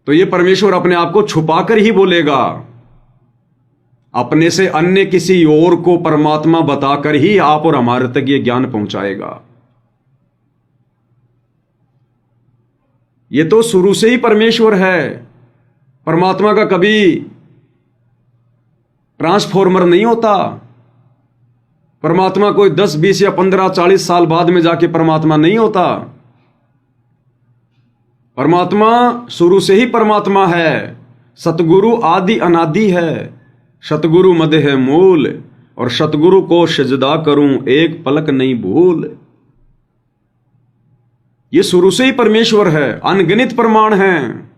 तो ये परमेश्वर अपने आप को छुपाकर ही बोलेगा, अपने से अन्य किसी और को परमात्मा बताकर ही आप और हमारे तक ये ज्ञान पहुंचाएगा। ये तो शुरू से ही परमेश्वर है। परमात्मा का कभी ट्रांसफॉर्मर नहीं होता। परमात्मा कोई 10, 20 या 15, 40 साल बाद में जाके परमात्मा नहीं होता। परमात्मा शुरू से ही परमात्मा है। सतगुरु आदि अनादि है। सतगुरु मद है मूल, और सतगुरु को सजदा करूं एक पलक नहीं भूल। ये शुरू से ही परमेश्वर है। अनगिनत प्रमाण हैं।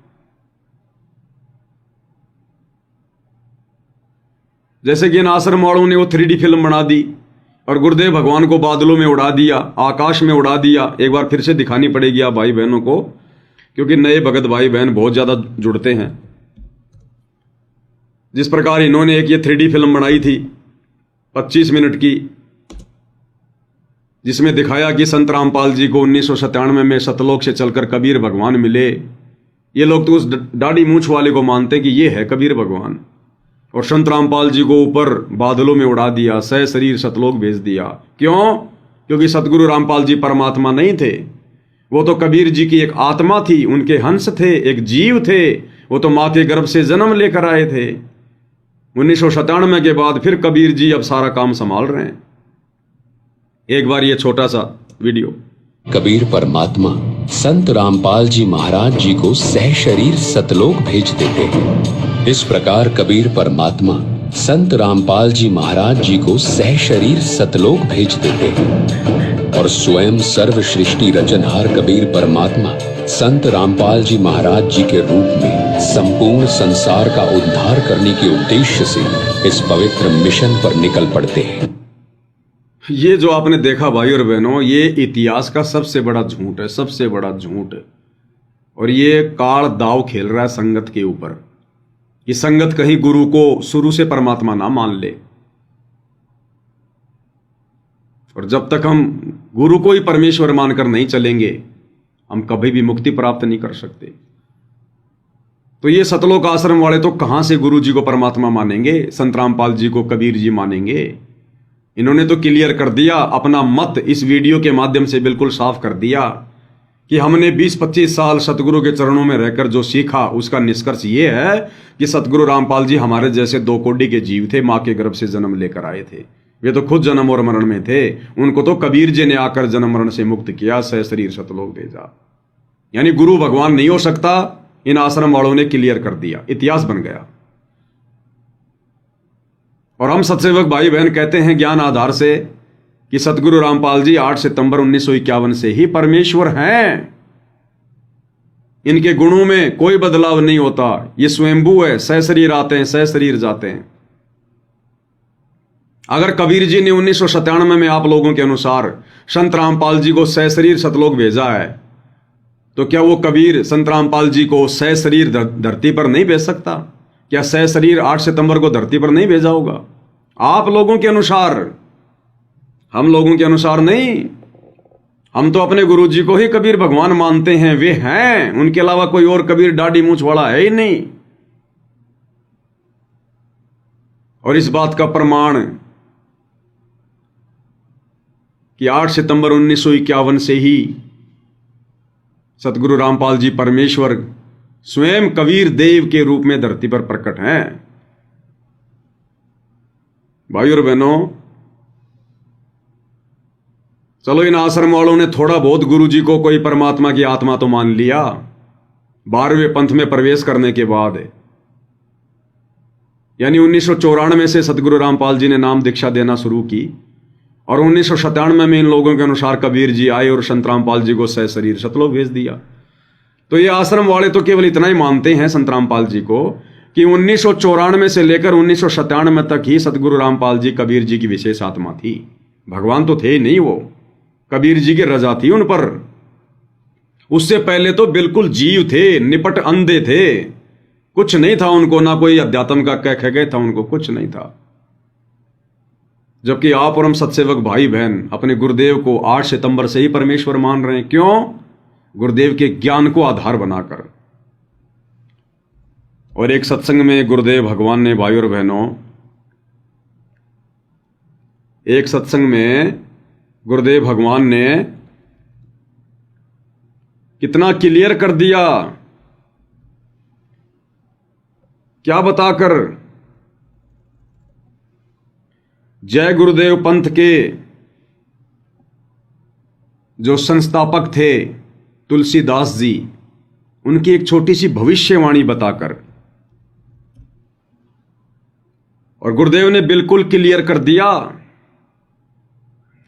जैसे कि इन आश्रम वालों ने वो 3D फिल्म बना दी और गुरुदेव भगवान को बादलों में उड़ा दिया, आकाश में उड़ा दिया। एक बार फिर से दिखानी पड़ेगी आप भाई बहनों को, क्योंकि नए भगत भाई बहन बहुत ज्यादा जुड़ते हैं। जिस प्रकार इन्होंने एक ये 3D फिल्म बनाई थी 25 मिनट की, जिसमें दिखाया कि संत रामपाल जी को 1997 में सतलोक से चलकर कबीर भगवान मिले। ये लोग तो उस दाढ़ी मूंछ वाले को मानते कि ये है कबीर भगवान, और संत रामपाल जी को ऊपर बादलों में उड़ा दिया, सह शरीर सतलोक भेज दिया। क्यों? क्योंकि सतगुरु रामपाल जी परमात्मा नहीं थे। वो तो कबीर जी की एक आत्मा थी, उनके हंस थे, एक जीव थे। वो तो माँ के गर्भ से जन्म लेकर आए थे। 1997 के बाद फिर कबीर जी अब सारा काम संभाल रहे हैं। एक बार ये छोटा सा वीडियो। कबीर परमात्मा संत रामपाल जी महाराज जी को सह शरीर सतलोक भेज देते हैं। इस प्रकार कबीर परमात्मा संत रामपाल जी महाराज जी को सह शरीर सतलोक भेज देते हैं, और स्वयं सर्व सृष्टि रचनहार कबीर परमात्मा संत रामपाल जी महाराज जी के रूप में संपूर्ण संसार का उद्धार करने के उद्देश्य से इस पवित्र मिशन पर निकल पड़ते हैं। ये जो आपने देखा भाई और बहनों, ये इतिहास का सबसे बड़ा झूठ है, सबसे बड़ा झूठ। और ये काल दाव खेल रहा है संगत के ऊपर। ये संगत कहीं गुरु को शुरू से परमात्मा ना मान ले, और जब तक हम गुरु को ही परमेश्वर मानकर नहीं चलेंगे, हम कभी भी मुक्ति प्राप्त नहीं कर सकते। तो ये सतलोक आश्रम वाले तो कहां से गुरु जी को परमात्मा मानेंगे, संत रामपाल जी को कबीर जी मानेंगे। इन्होंने तो क्लियर कर दिया, अपना मत इस वीडियो के माध्यम से बिल्कुल साफ कर दिया कि हमने 20-25 साल सतगुरु के चरणों में रहकर जो सीखा, उसका निष्कर्ष ये है कि सतगुरु रामपाल जी हमारे जैसे 2 कोटि के जीव थे, मां के गर्भ से जन्म लेकर आए थे। वे तो खुद जन्म और मरण में थे। उनको तो कबीर जी ने आकर जन्म मरण से मुक्त किया, सह शरीर सतलोक भेजा। यानी गुरु भगवान नहीं हो सकता। इन आश्रम वालों ने क्लियर कर दिया, इतिहास बन गया। और हम सत्सेवक भाई बहन कहते हैं ज्ञान आधार से कि सतगुरु रामपाल जी 8 सितंबर 1951 से ही परमेश्वर हैं। इनके गुणों में कोई बदलाव नहीं होता। ये स्वयंभू है, सह शरीर आते हैं, सह शरीर जाते हैं। अगर कबीर जी ने 1997 में आप लोगों के अनुसार संत रामपाल जी को सह शरीर सतलोक भेजा है, तो क्या वो कबीर संत रामपाल जी को सह शरीर धरती पर नहीं भेज सकता? क्या सह शरीर 8 सितंबर को धरती पर नहीं भेजा होगा? आप लोगों के अनुसार, हम लोगों के अनुसार नहीं। हम तो अपने गुरु जी को ही कबीर भगवान मानते हैं। वे हैं, उनके अलावा कोई और कबीर दाढ़ी मूंछ वाला है ही नहीं। और इस बात का प्रमाण कि 8 सितंबर 1951 से ही सतगुरु रामपाल जी परमेश्वर स्वयं कबीर देव के रूप में धरती पर प्रकट हैं। भाई और बहनों, चलो इन आश्रम वालों ने थोड़ा बहुत गुरु जी को कोई परमात्मा की आत्मा तो मान लिया 12वें पंथ में प्रवेश करने के बाद। यानी 1994 से सतगुरु रामपाल जी ने नाम दीक्षा देना शुरू की, और 1997 में इन लोगों के अनुसार कबीर जी आए और संत रामपाल जी को सह शरीर सतलोक भेज दिया। तो ये आश्रम वाले तो केवल इतना ही मानते हैं संत रामपाल जी को कि 1994 से लेकर 1997 तक ही सतगुरु रामपाल जी कबीर जी की विशेष आत्मा थी। भगवान तो थे ही नहीं, वो कबीर जी की रजा थी उन पर। उससे पहले तो बिल्कुल जीव थे, निपट अंधे थे, कुछ नहीं था उनको, ना कोई अध्यात्म का कह गए था उनको, कुछ नहीं था। जबकि आप और हम सत्सेवक भाई बहन अपने गुरुदेव को 8 सितंबर से ही परमेश्वर मान रहे हैं। क्यों? गुरुदेव के ज्ञान को आधार बनाकर। और एक सत्संग में गुरुदेव भगवान ने, भाइयों और बहनों, एक सत्संग में गुरुदेव भगवान ने कितना क्लियर कर दिया, क्या बताकर। जय गुरुदेव पंथ के जो संस्थापक थे तुलसीदास जी, उनकी एक छोटी सी भविष्यवाणी बताकर, और गुरुदेव ने बिल्कुल क्लियर कर दिया,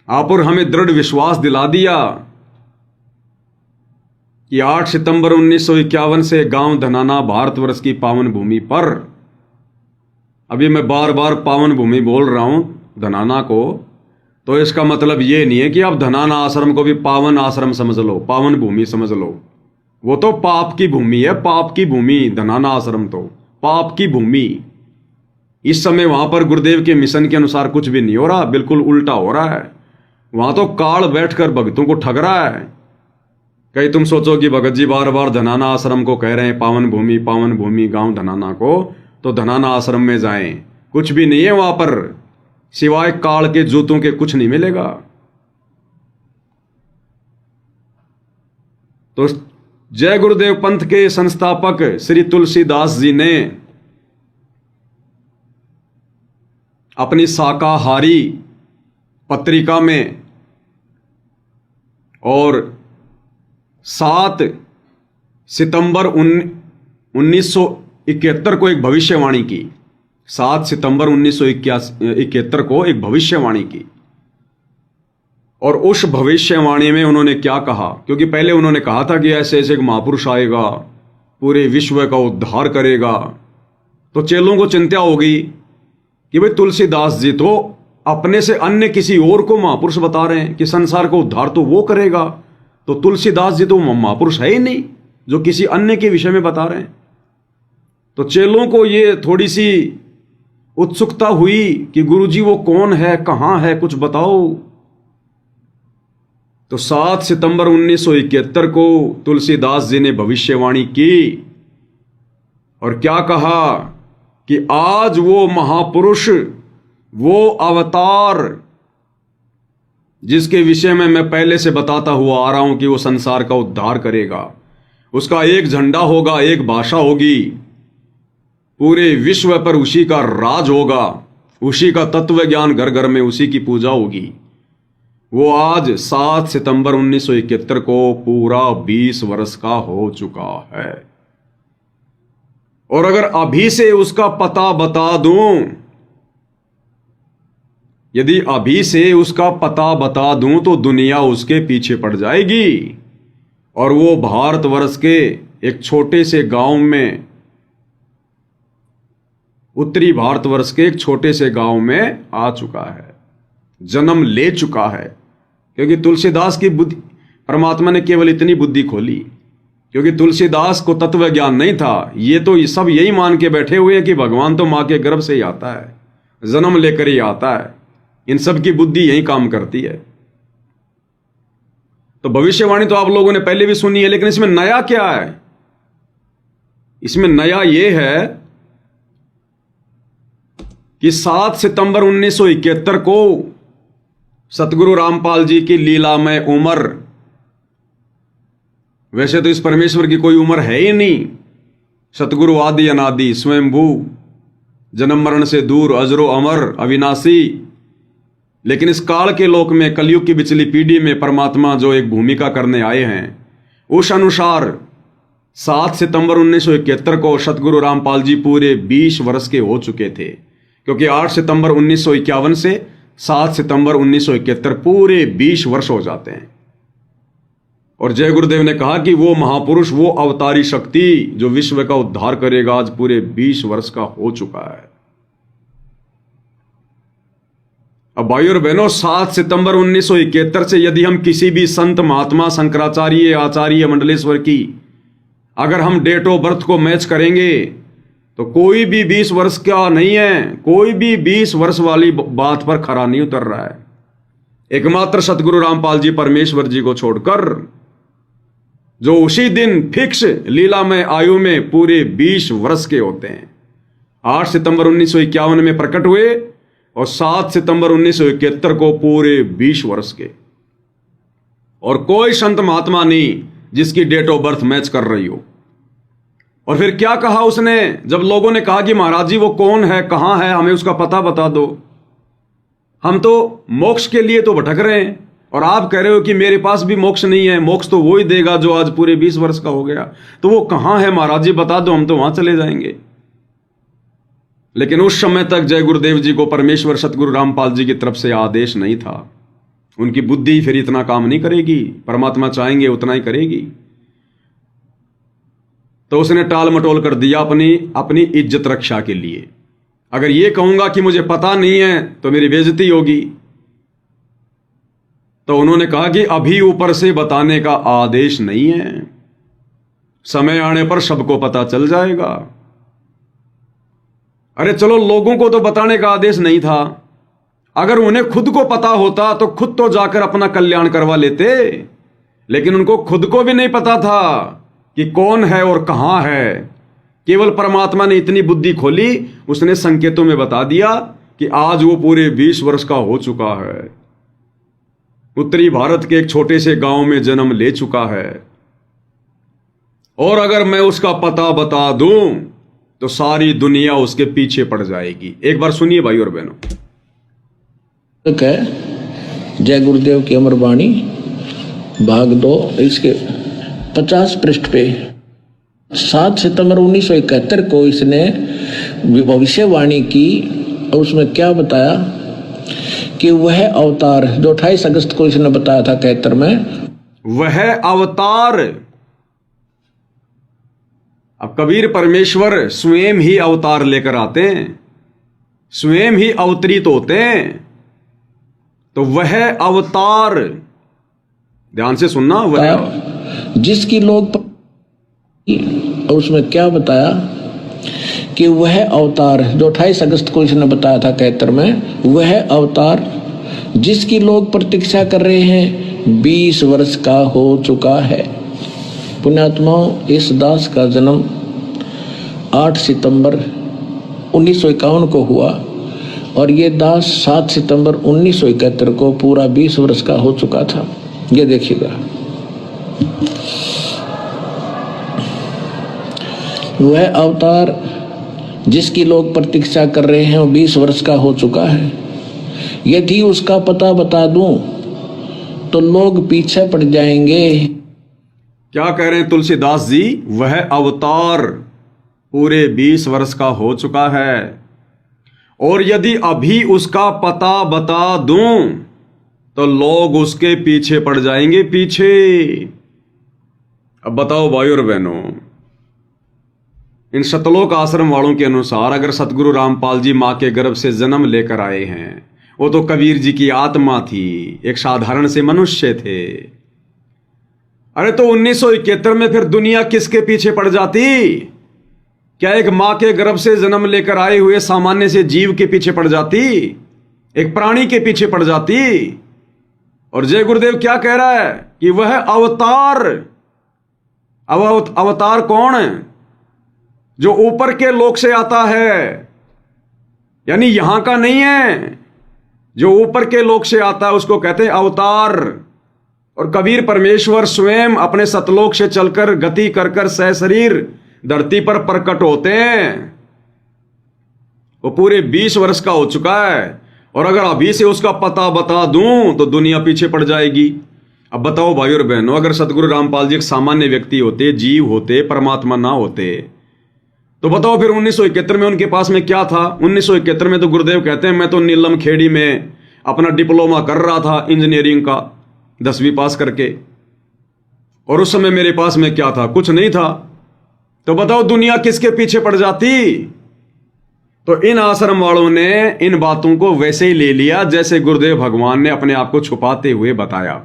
आप और हमें दृढ़ विश्वास दिला दिया कि 8 सितंबर 1951 से गांव धनाना भारतवर्ष की पावन भूमि पर, अभी मैं बार बार पावन भूमि बोल रहा हूं धनाना को, तो इसका मतलब ये नहीं है कि आप धनाना आश्रम को भी पावन आश्रम समझ लो, पावन भूमि समझ लो। वो तो पाप की भूमि है, पाप की भूमि। धनाना आश्रम तो पाप की भूमि। इस समय वहां पर गुरुदेव के मिशन के अनुसार कुछ भी नहीं हो रहा, बिल्कुल उल्टा हो रहा है। वहां तो काल बैठकर भक्तों को ठग रहा है। कहीं तुम सोचो कि भगत जी बार बार धनाना आश्रम को कह रहे हैं पावन भूमि गांव धनाना को, तो धनाना आश्रम में जाएं। कुछ भी नहीं है वहां पर, सिवाय काल के जूतों के कुछ नहीं मिलेगा। तो जय गुरुदेव पंथ के संस्थापक श्री तुलसीदास जी ने अपनी शाकाहारी पत्रिका में और 7 सितंबर 1971 को एक भविष्यवाणी की। 7 सितंबर 1971 को एक भविष्यवाणी की, और उस भविष्यवाणी में उन्होंने क्या कहा, क्योंकि पहले उन्होंने कहा था कि ऐसे ऐसे एक महापुरुष आएगा, पूरे विश्व का उद्धार करेगा। तो चेलों को चिंता होगी कि भाई तुलसीदास जी तो अपने से अन्य किसी और को महापुरुष बता रहे हैं कि संसार का उद्धार तो वो करेगा, तो तुलसीदास जी तो महापुरुष है ही नहीं जो किसी अन्य के विषय में बता रहे हैं। तो चेलों को ये थोड़ी सी उत्सुकता हुई कि गुरुजी वो कौन है, कहां है, कुछ बताओ। तो 7 सितंबर 1971 को तुलसीदास जी ने भविष्यवाणी की और क्या कहा कि आज वो महापुरुष, वो अवतार जिसके विषय में मैं पहले से बताता हुआ आ रहा हूं कि वो संसार का उद्धार करेगा, उसका एक झंडा होगा, एक भाषा होगी, पूरे विश्व पर उसी का राज होगा, उसी का तत्व ज्ञान घर घर में उसी की पूजा होगी। वो आज 7 सितंबर 1971 को पूरा 20 वर्ष का हो चुका है। और अगर अभी से उसका पता बता दूं, यदि अभी से उसका पता बता दूं तो दुनिया उसके पीछे पड़ जाएगी। और वो भारतवर्ष के एक छोटे से गांव में, उत्तरी भारतवर्ष के एक छोटे से गांव में आ चुका है, जन्म ले चुका है। क्योंकि तुलसीदास की बुद्धि, परमात्मा ने केवल इतनी बुद्धि खोली, क्योंकि तुलसीदास को तत्व ज्ञान नहीं था। ये तो सब यही मान के बैठे हुए हैं कि भगवान तो मां के गर्भ से ही आता है, जन्म लेकर ही आता है। इन सब की बुद्धि यही काम करती है। तो भविष्यवाणी तो आप लोगों ने पहले भी सुनी है, लेकिन इसमें नया क्या है? इसमें नया यह है कि 7 सितंबर 1971 को सतगुरु रामपाल जी की लीलामय उम्र, वैसे तो इस परमेश्वर की कोई उम्र है ही नहीं, सतगुरु आदि अनादि स्वयंभू, जन्म मरण से दूर, अजरो अमर, अविनाशी। लेकिन इस काल के लोक में, कलयुग की बिचली पीढ़ी में परमात्मा जो एक भूमिका करने आए हैं, उस अनुसार 7 सितंबर 1971 को सतगुरु रामपाल जी पूरे 20 वर्ष के हो चुके थे। क्योंकि 8 सितंबर 1951 से 7 सितंबर 1971 पूरे 20 वर्ष हो जाते हैं। और जय गुरुदेव ने कहा कि वो महापुरुष, वो अवतारी शक्ति जो विश्व का उद्धार करेगा, आज पूरे 20 वर्ष का हो चुका है। अब भाइयों और बहनों, 7 सितंबर 1971 से यदि हम किसी भी संत, महात्मा, शंकराचार्य, आचार्य, मंडलेश्वर की अगर हम डेट ऑफ बर्थ को मैच करेंगे तो कोई भी 20 वर्ष का नहीं है, कोई भी 20 वर्ष वाली बात पर खरा नहीं उतर रहा है, एकमात्र सतगुरु रामपाल जी परमेश्वर जी को छोड़कर। जो उसी दिन फिक्स लीलामय आयु में पूरे 20 वर्ष के होते हैं। 8 सितंबर 1951 में प्रकट हुए और 7 सितंबर 1971 को पूरे 20 वर्ष के। और कोई संत महात्मा नहीं जिसकी डेट ऑफ बर्थ मैच कर रही हो। और फिर क्या कहा उसने, जब लोगों ने कहा कि महाराज जी वो कौन है, कहां है, हमें उसका पता बता दो, हम तो मोक्ष के लिए तो भटक रहे हैं और आप कह रहे हो कि मेरे पास भी मोक्ष नहीं है, मोक्ष तो वो ही देगा जो आज पूरे 20 वर्ष का हो गया, तो वो कहां है महाराज जी बता दो, हम तो वहां चले जाएंगे। लेकिन उस समय तक जय गुरुदेव जी को परमेश्वर सतगुरु रामपाल जी की तरफ से आदेश नहीं था। उनकी बुद्धि फिर इतना काम नहीं करेगी, परमात्मा चाहेंगे उतना ही करेगी। तो उसने टाल मटोल कर दिया अपनी इज्जत रक्षा के लिए। अगर ये कहूंगा कि मुझे पता नहीं है तो मेरी बेइज्जती होगी, तो उन्होंने कहा कि अभी ऊपर से बताने का आदेश नहीं है, समय आने पर सबको पता चल जाएगा। अरे चलो, लोगों को तो बताने का आदेश नहीं था, अगर उन्हें खुद को पता होता तो खुद तो जाकर अपना कल्याण करवा लेते। लेकिन उनको खुद को भी नहीं पता था कि कौन है और कहां है। केवल परमात्मा ने इतनी बुद्धि खोली, उसने संकेतों में बता दिया कि आज वो पूरे 20 वर्ष का हो चुका है, उत्तरी भारत के एक छोटे से गांव में जन्म ले चुका है। और अगर मैं उसका पता बता दूं तो सारी दुनिया उसके पीछे पड़ जाएगी। एक बार सुनिए भाई और बहनों। जय गुरुदेव की अमर वाणी भाग 2 इसके 50 पृष्ठ पे 7 सितंबर 1971 को इसने भविष्यवाणी की और उसमें क्या बताया कि वह अवतार जो 28 अगस्त को इसने बताया था 71 में, वह अवतार। अब कबीर परमेश्वर स्वयं ही अवतार लेकर आते हैं, स्वयं ही अवतरित होते हैं। तो वह अवतार, ध्यान से सुनना, वह जिसकी लोग, और उसमें क्या बताया कि वह अवतार जो 28 अगस्त को इसने बताया था 71 में, वह अवतार जिसकी लोग प्रतीक्षा कर रहे हैं 20 वर्ष का हो चुका है। पुण्यात्माओं, इस दास का जन्म 8 सितंबर 1951 को हुआ और ये दास 7 सितंबर 1971 को पूरा 20 वर्ष का हो चुका था। ये देखिएगा, वह अवतार जिसकी लोग प्रतीक्षा कर रहे हैं वो 20 वर्ष का हो चुका है। यदि उसका पता बता दूं तो लोग पीछे पड़ जाएंगे। क्या कह रहे हैं तुलसीदास जी? वह अवतार पूरे 20 वर्ष का हो चुका है और यदि अभी उसका पता बता दूं तो लोग उसके पीछे पड़ जाएंगे, पीछे। अब बताओ भाई और बहनों, इन सतलोक आश्रम वालों के अनुसार अगर सतगुरु रामपाल जी मां के गर्भ से जन्म लेकर आए हैं, वो तो कबीर जी की आत्मा थी, एक साधारण से मनुष्य थे। अरे तो 1971 में फिर दुनिया किसके पीछे पड़ जाती? क्या एक मां के गर्भ से जन्म लेकर आए हुए सामान्य से जीव के पीछे पड़ जाती? एक प्राणी के पीछे पड़ जाती? और जय गुरुदेव क्या कह रहा है कि वह अवतार। अब अवतार कौन है? जो ऊपर के लोक से आता है, यानी यहां का नहीं है, जो ऊपर के लोक से आता है उसको कहते हैं अवतार। और कबीर परमेश्वर स्वयं अपने सतलोक से चलकर गति कर कर सहशरीर धरती पर प्रकट होते हैं। वो पूरे 20 वर्ष का हो चुका है और अगर अभी से उसका पता बता दूं तो दुनिया पीछे पड़ जाएगी। अब बताओ भाई और बहनों, अगर सतगुरु रामपाल जी एक सामान्य व्यक्ति होते, जीव होते, परमात्मा ना होते, तो बताओ फिर 1971 में उनके पास में क्या था? 1971 में तो गुरुदेव कहते हैं मैं तो नीलम खेड़ी में अपना डिप्लोमा कर रहा था इंजीनियरिंग का, 10वीं पास करके, और उस समय मेरे पास में क्या था? कुछ नहीं था। तो बताओ दुनिया किसके पीछे पड़ जाती? तो इन आश्रम वालों ने इन बातों को वैसे ही ले लिया जैसे गुरुदेव भगवान ने अपने आप को छुपाते हुए बताया,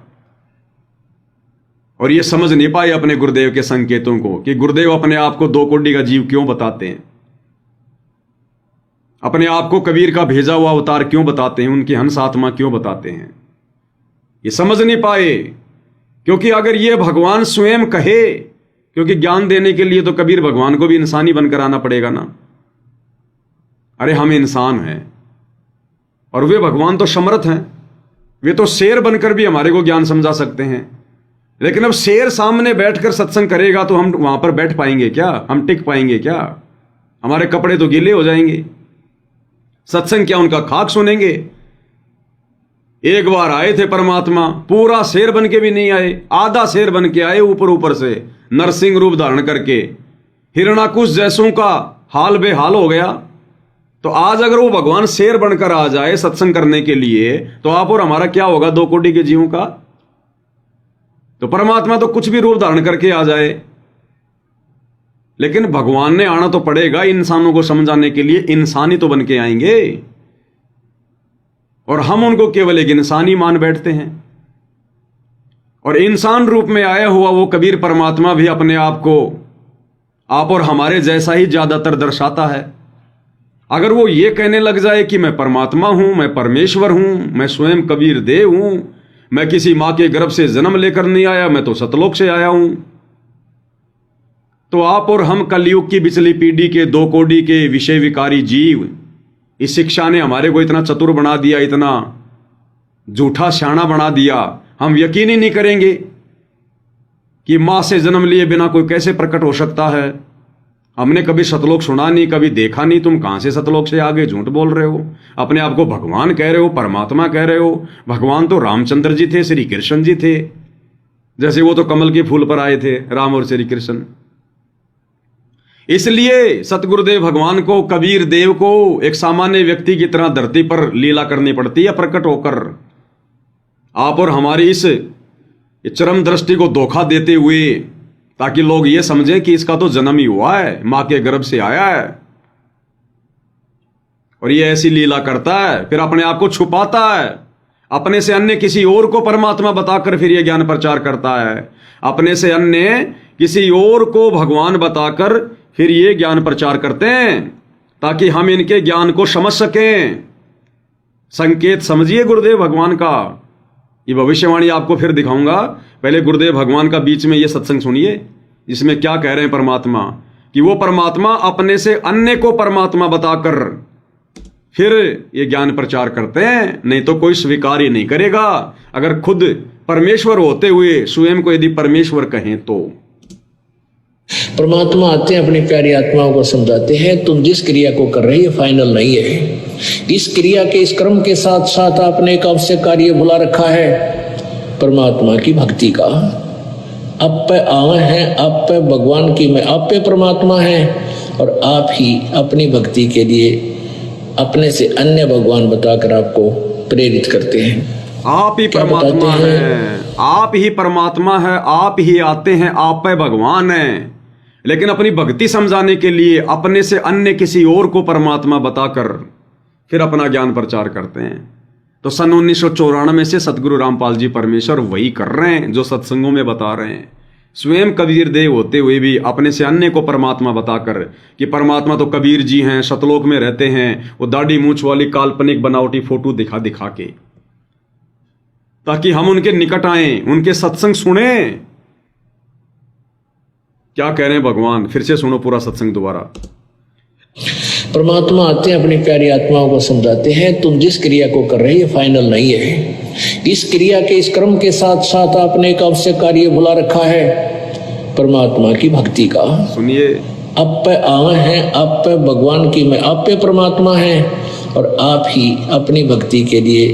और ये समझ नहीं पाए अपने गुरुदेव के संकेतों को कि गुरुदेव अपने आप को 2 कोटि का जीव क्यों बताते हैं, अपने आप को कबीर का भेजा हुआ अवतार क्यों बताते हैं, उनकी हंस आत्मा क्यों बताते हैं। ये समझ नहीं पाए। क्योंकि अगर ये भगवान स्वयं कहे, क्योंकि ज्ञान देने के लिए तो कबीर भगवान को भी इंसानी बनकर आना पड़ेगा ना। अरे हम इंसान हैं और वे भगवान तो समर्थ हैं, वे तो शेर बनकर भी हमारे को ज्ञान समझा सकते हैं। लेकिन अब शेर सामने बैठकर सत्संग करेगा तो हम वहां पर बैठ पाएंगे क्या? हम टिक पाएंगे क्या? हमारे कपड़े तो गीले हो जाएंगे। सत्संग क्या उनका खाक सुनेंगे? एक बार आए थे परमात्मा, पूरा शेर बन के भी नहीं आए, आधा शेर बन के आए, ऊपर ऊपर से नरसिंह रूप धारण करके। हिरणाकुश जैसों का हाल बेहाल हो गया। तो आज अगर वो भगवान शेर बनकर आ जाए सत्संग करने के लिए, तो आप और हमारा क्या होगा 2 कोटि के जीवों का? तो परमात्मा तो कुछ भी रूप धारण करके आ जाए, लेकिन भगवान ने आना तो पड़ेगा इंसानों को समझाने के लिए। इंसानी तो बन के आएंगे और हम उनको केवल एक इंसानी मान बैठते हैं। और इंसान रूप में आया हुआ वो कबीर परमात्मा भी अपने आप को आप और हमारे जैसा ही ज्यादातर दर्शाता है। अगर वो ये कहने लग जाए कि मैं परमात्मा हूं, मैं परमेश्वर हूं, मैं स्वयं कबीर देव हूं, मैं किसी मां के गर्भ से जन्म लेकर नहीं आया, मैं तो सतलोक से आया हूं, तो आप और हम कलयुग की पिछली पीढ़ी के 2 कोटि के विषय विकारी जीव, इस शिक्षा ने हमारे को इतना चतुर बना दिया, इतना झूठा शाना बना दिया, हम यकीन ही नहीं करेंगे कि मां से जन्म लिए बिना कोई कैसे प्रकट हो सकता है। हमने कभी सतलोक सुना नहीं, कभी देखा नहीं, तुम कहां से सतलोक से आगे झूठ बोल रहे हो? अपने आप को भगवान कह रहे हो, परमात्मा कह रहे हो। भगवान तो रामचंद्र जी थे, श्री कृष्ण जी थे, जैसे वो तो कमल के फूल पर आए थे, राम और श्री कृष्ण। इसलिए सतगुरुदेव भगवान को, कबीर देव को एक सामान्य व्यक्ति की तरह धरती पर लीला करनी पड़ती है, प्रकट होकर आप और हमारी इस चरम दृष्टि को धोखा देते हुए, ताकि लोग ये समझें कि इसका तो जन्म ही हुआ है, मां के गर्भ से आया है और ये ऐसी लीला करता है, फिर अपने आप को छुपाता है, अपने से अन्य किसी और को परमात्मा बताकर फिर ये ज्ञान प्रचार करता है, अपने से अन्य किसी और को भगवान बताकर फिर ये ज्ञान प्रचार करते हैं, ताकि हम इनके ज्ञान को समझ सकें। संकेत समझिए गुरुदेव भगवान का। ये भविष्यवाणी आपको फिर दिखाऊंगा, पहले गुरुदेव भगवान का बीच में ये सत्संग सुनिए, जिसमें क्या कह रहे हैं परमात्मा, कि वो परमात्मा अपने से अन्य को परमात्मा बताकर फिर ये ज्ञान प्रचार करते हैं, नहीं तो कोई स्वीकार ही नहीं करेगा। अगर खुद परमेश्वर होते हुए स्वयं को यदि परमेश्वर कहें तो। परमात्मा आते हैं, अपनी प्यारी आत्माओं को समझाते हैं, तुम जिस क्रिया को कर रहे हो फाइनल नहीं है। इस क्रिया के, इस क्रम के साथ साथ आपने एक अवश्य कार्य बुला रखा है, परमात्मा की भक्ति का। आप पे आवे हैं, आप पे भगवान की मैं, आप पे परमात्मा है, और आप ही अपनी भक्ति के लिए अपने से अन्य भगवान बताकर आपको प्रेरित करते हैं। आप ही परमात्मा है, आप ही परमात्मा है, आप ही आते हैं, आप पे भगवान है, लेकिन अपनी भक्ति समझाने के लिए अपने से अन्य किसी और को परमात्मा बताकर फिर अपना ज्ञान प्रचार करते हैं। तो सन 1994 से सतगुरु रामपाल जी परमेश्वर वही कर रहे हैं जो सत्संगों में बता रहे हैं। स्वयं कबीर देव होते हुए भी अपने से अन्य को परमात्मा बताकर कि परमात्मा तो कबीर जी हैं, सतलोक में रहते हैं, वो दाढ़ी मूंछ वाली काल्पनिक बनावटी फोटो दिखा दिखा के, ताकि हम उनके निकट आए, उनके सत्संग सुने। क्या कह रहे हैं भगवान, फिर से सुनो पूरा सत्संग दोबारा। परमात्मा आते हैं, अपनी प्यारी आत्माओं को समझाते हैं, तुम जिस क्रिया को कर रहे हो फाइनल नहीं है। इस क्रिया के, इस क्रम के साथ साथ आपने एक अवश्य कार्य बुला रखा है, परमात्मा की भक्ति का। सुनिए, आप पे आवे हैं, आप पे भगवान की मैं, आप पे परमात्मा है, और आप ही अपनी भक्ति के लिए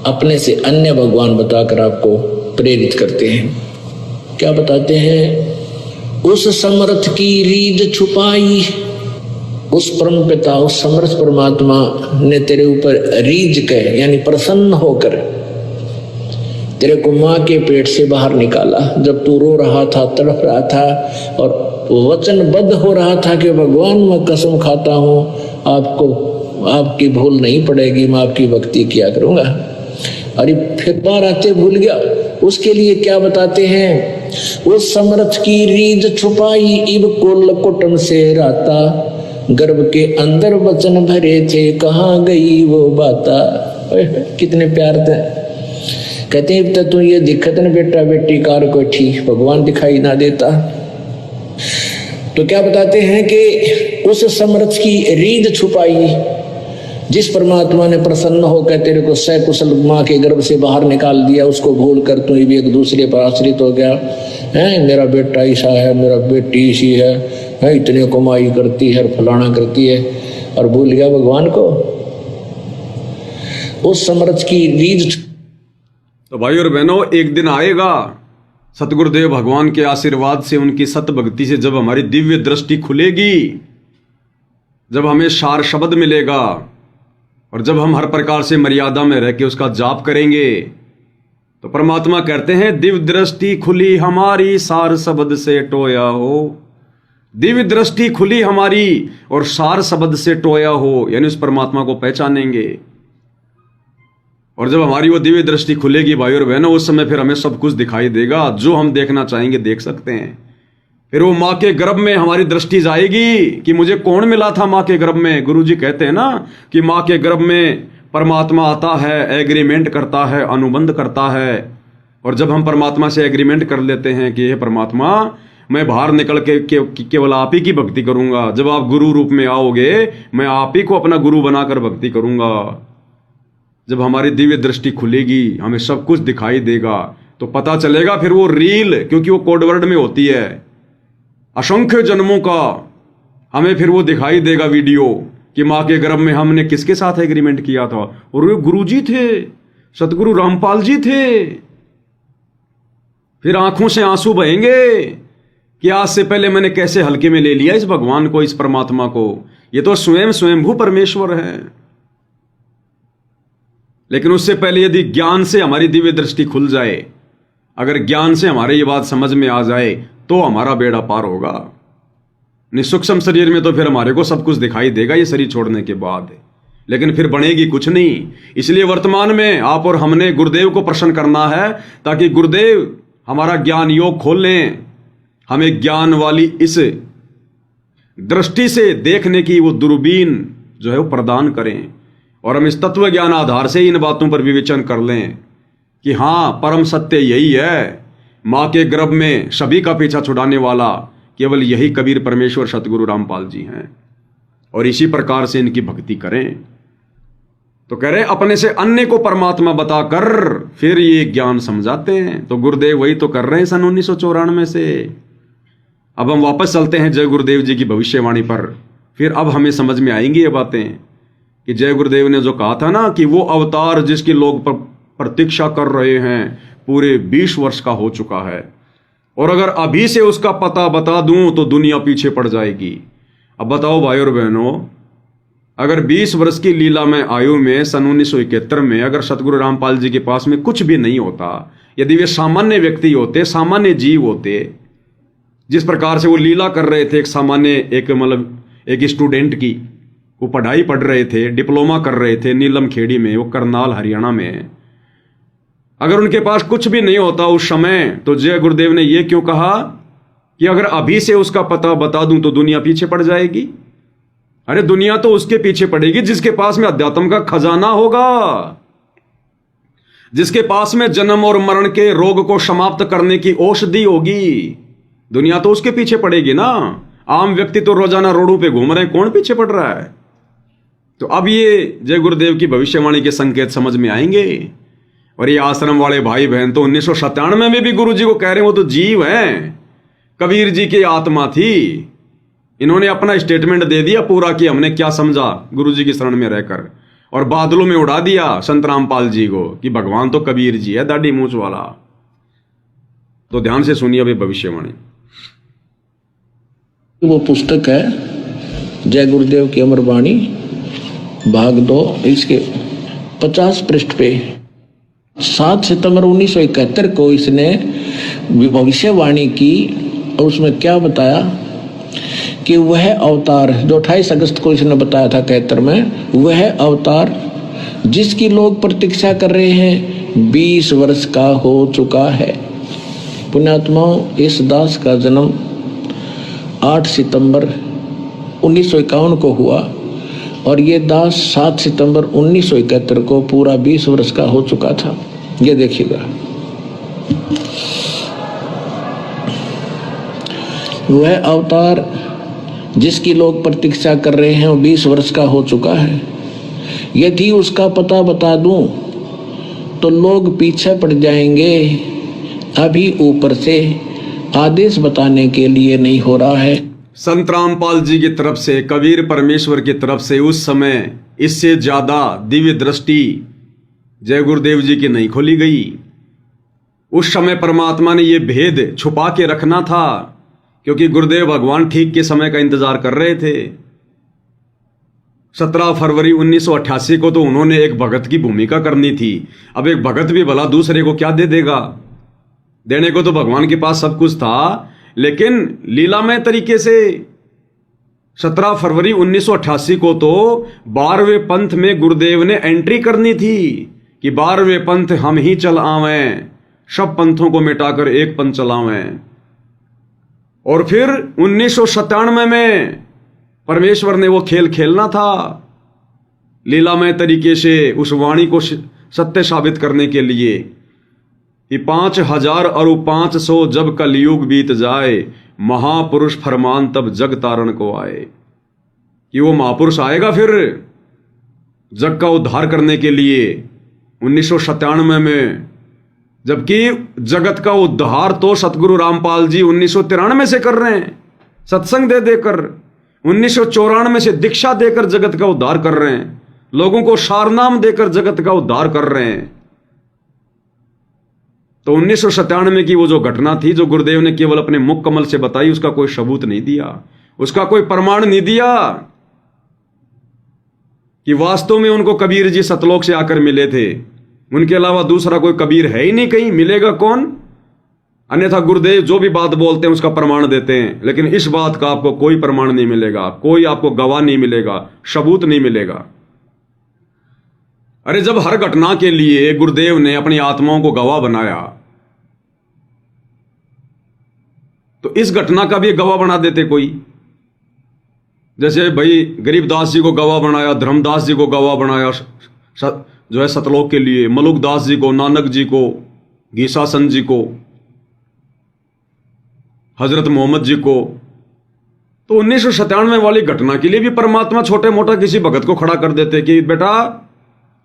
अपने से अन्य भगवान बताकर आपको प्रेरित करते हैं। क्या बताते हैं? उस समर्थ की रीझ छुपाई, उस परम पिता, उस समर्थ परमात्मा ने तेरे ऊपर रीझ के यानी प्रसन्न होकर तेरे को मां के पेट से बाहर निकाला, जब तू रो रहा था, तड़प रहा था और वचनबद्ध हो रहा था कि भगवान मैं कसम खाता हूं आपको, आपकी भूल नहीं पड़ेगी, मैं आपकी भक्ति किया करूंगा। अरे फिर बार आते भूल गया। उसके लिए क्या बताते हैं? उस समर्थ की रीझ छुपाई, इब कुल कुटुंब से राता, गर्भ के अंदर वचन भरे थे, कहाँ गई वो बाता। कितने प्यार थे। कहते हैं तो ये दिक्कत न बेटा बेटी कार को ठीक भगवान दिखाई ना देता। तो क्या बताते हैं कि उस समर्थ की रीढ़ छुपाई जिस परमात्मा ने प्रसन्न होकर तेरे को सकुशल माँ के गर्भ से बाहर निकाल दिया, उसको भूल कर तू भी एक दूसरे पर आश्रित हो गया है। मेरा बेटा ऐसा है, मेरा बेटी ऐसी है, इतने कमाई करती है, फलाना करती है, और भूल गया भगवान को। उस समर्थ की रीढ़। तो भाई और बहनों, एक दिन आएगा सतगुरुदेव भगवान के आशीर्वाद से, उनकी सत भक्ति से, जब हमारी दिव्य दृष्टि खुलेगी, जब हमें सार शब्द मिलेगा, और जब हम हर प्रकार से मर्यादा में रह के उसका जाप करेंगे, तो परमात्मा कहते हैं दिव्य दृष्टि खुली हमारी सार शब्द से टोया हो। दिव्य दृष्टि खुली हमारी और सार शब्द से टोया हो, यानी उस परमात्मा को पहचानेंगे। और जब हमारी वो दिव्य दृष्टि खुलेगी भाई और बहनों, उस समय फिर हमें सब कुछ दिखाई देगा, जो हम देखना चाहेंगे देख सकते हैं। फिर वो माँ के गर्भ में हमारी दृष्टि जाएगी कि मुझे कौन मिला था माँ के गर्भ में। गुरुजी कहते हैं ना कि माँ के गर्भ में परमात्मा आता है, एग्रीमेंट करता है, अनुबंध करता है। और जब हम परमात्मा से एग्रीमेंट कर लेते हैं कि हे परमात्मा, मैं बाहर निकल के केवल आप ही की भक्ति करूंगा, जब आप गुरु रूप में आओगे मैं आप ही को अपना गुरु बनाकर भक्ति करूंगा। जब हमारी दिव्य दृष्टि खुलेगी, हमें सब कुछ दिखाई देगा, तो पता चलेगा फिर वो रील, क्योंकि वो कोडवर्ड में होती है, असंख्य जन्मों का हमें फिर वो दिखाई देगा वीडियो कि माँ के गर्भ में हमने किसके साथ एग्रीमेंट किया था। और वो गुरुजी थे, सतगुरु रामपाल जी थे। फिर आंखों से आंसू बहेंगे कि आज से पहले मैंने कैसे हल्के में ले लिया इस भगवान को, इस परमात्मा को। ये तो स्वयंभू परमेश्वर है। लेकिन उससे पहले यदि ज्ञान से हमारी दिव्य दृष्टि खुल जाए, अगर ज्ञान से हमारे ये बात समझ में आ जाए, तो हमारा बेड़ा पार होगा। निसूक्ष्म शरीर में तो फिर हमारे को सब कुछ दिखाई देगा ये शरीर छोड़ने के बाद, लेकिन फिर बनेगी कुछ नहीं। इसलिए वर्तमान में आप और हमने गुरुदेव को प्रसन्न करना है, ताकि गुरुदेव हमारा ज्ञान योग खोल लें, हमें ज्ञान वाली इस दृष्टि से देखने की वो दूरबीन जो है वो प्रदान करें, और हम इस तत्व ज्ञान आधार से इन बातों पर विवेचन कर लें कि हाँ, परम सत्य यही है। माँ के गर्भ में सभी का पीछा छुड़ाने वाला केवल यही कबीर परमेश्वर सतगुरु रामपाल जी हैं, और इसी प्रकार से इनकी भक्ति करें। तो कह रहे अपने से अन्य को परमात्मा बताकर फिर ये ज्ञान समझाते हैं। तो गुरुदेव वही तो कर रहे हैं सन 1994 से। अब हम वापस चलते हैं जय गुरुदेव जी की भविष्यवाणी पर। फिर अब हमें समझ में आएंगी ये बातें कि जय गुरुदेव ने जो कहा था ना कि वो अवतार जिसकी लोग प्रतीक्षा कर रहे हैं पूरे 20 वर्ष का हो चुका है, और अगर अभी से उसका पता बता दूं तो दुनिया पीछे पड़ जाएगी। अब बताओ भाई और बहनों, अगर 20 वर्ष की लीला में आयु में सन 1971 में अगर सतगुरु रामपाल जी के पास में कुछ भी नहीं होता, यदि वे सामान्य व्यक्ति होते, सामान्य जीव होते, जिस प्रकार से वो लीला कर रहे थे, एक सामान्य एक स्टूडेंट की, वो पढ़ाई पढ़ रहे थे, डिप्लोमा कर रहे थे नीलम खेड़ी में, वो करनाल हरियाणा में, अगर उनके पास कुछ भी नहीं होता उस समय, तो जय गुरुदेव ने ये क्यों कहा कि अगर अभी से उसका पता बता दूं तो दुनिया पीछे पड़ जाएगी। अरे दुनिया तो उसके पीछे पड़ेगी जिसके पास में अध्यात्म का खजाना होगा, जिसके पास में जन्म और मरण के रोग को समाप्त करने की औषधि होगी। दुनिया तो उसके पीछे पड़ेगी ना। आम व्यक्ति तो रोजाना रोडों पे घूम रहे हैं, कौन पीछे पड़ रहा है। तो अब ये जय गुरुदेव की भविष्यवाणी के संकेत समझ में आएंगे। और ये आश्रम वाले भाई बहन तो 1997 में भी गुरु जी को कह रहे हैं वो तो जीव हैं, कबीर जी की आत्मा थी। इन्होंने अपना स्टेटमेंट दे दिया पूरा कि हमने क्या समझा गुरु जी की शरण में रहकर, और बादलों में उड़ा दिया संत रामपाल जी को कि भगवान तो कबीर जी है, दाढ़ी मूंछ वाला। तो ध्यान से सुनिए अभी भविष्यवाणी। वो पुस्तक है जय गुरुदेव की अमर वाणी भाग 2, इसके 50 पृष्ठ पे 7 सितंबर 1971 को इसने भविष्यवाणी की, और उसमें क्या बताया कि वह अवतार जो 28 अगस्त को इसने बताया था 71 में, वह अवतार जिसकी लोग प्रतीक्षा कर रहे हैं 20 वर्ष का हो चुका है। पुण्यात्माओं, इस दास का जन्म 8 सितंबर 1951 को हुआ, और ये दास 7 सितंबर 1971 को पूरा 20 वर्ष का हो चुका था। ये देखिएगा, वह अवतार जिसकी लोग प्रतीक्षा कर रहे हैं वो 20 वर्ष का हो चुका है। यदि उसका पता बता दूं तो लोग पीछे पड़ जाएंगे। अभी ऊपर से आदेश बताने के लिए नहीं हो रहा है। संत रामपाल जी की तरफ से, कबीर परमेश्वर की तरफ से उस समय इससे ज्यादा दिव्य दृष्टि जय गुरुदेव जी की नहीं खोली गई। उस समय परमात्मा ने यह भेद छुपा के रखना था, क्योंकि गुरुदेव भगवान ठीक के समय का इंतजार कर रहे थे। 17 फरवरी 1988 को तो उन्होंने एक भगत की भूमिका करनी थी। अब एक भगत भी भला दूसरे को क्या दे देगा? देने को तो भगवान के पास सब कुछ था, लेकिन लीलामय तरीके से 17 फरवरी 1988 को तो 12वें पंथ में गुरुदेव ने एंट्री करनी थी कि 12वें पंथ हम ही चल आवें, सब पंथों को मिटाकर एक पंथ चलावें। और फिर 1997 में परमेश्वर ने वो खेल खेलना था, लीलामय तरीके से उस वाणी को सत्य साबित करने के लिए कि 5000 और 500 जब कलयुग बीत जाए, महापुरुष फरमान तब जग तारण को आए। कि वो महापुरुष आएगा फिर जग का उद्धार करने के लिए 1997 में, जबकि जगत का उद्धार तो सतगुरु रामपाल जी 1993 से कर रहे हैं, सत्संग दे देकर। 1994 से दीक्षा देकर जगत का उद्धार कर रहे हैं, लोगों को सारनाम देकर जगत का उद्धार कर रहे हैं। तो 1997 की वो जो घटना थी, जो गुरुदेव ने केवल अपने मुख कमल से बताई, उसका कोई सबूत नहीं दिया, उसका कोई प्रमाण नहीं दिया कि वास्तव में उनको कबीर जी सतलोक से आकर मिले थे। उनके अलावा दूसरा कोई कबीर है ही नहीं, कहीं मिलेगा कौन? अन्यथा गुरुदेव जो भी बात बोलते हैं उसका प्रमाण देते हैं, लेकिन इस बात का आपको कोई प्रमाण नहीं मिलेगा, कोई आपको गवाह नहीं मिलेगा, सबूत नहीं मिलेगा। अरे जब हर घटना के लिए गुरुदेव ने अपनी आत्माओं को गवाह बनाया, तो इस घटना का भी गवाह बना देते कोई। जैसे भाई गरीबदास जी को गवाह बनाया, धर्मदास जी को गवाह बनाया जो है सतलोक के लिए, मलुकदास जी को, नानक जी को, गीसासन जी को, हजरत मोहम्मद जी को। तो 1997 वाली घटना के लिए भी परमात्मा छोटे मोटा किसी भगत को खड़ा कर देते कि बेटा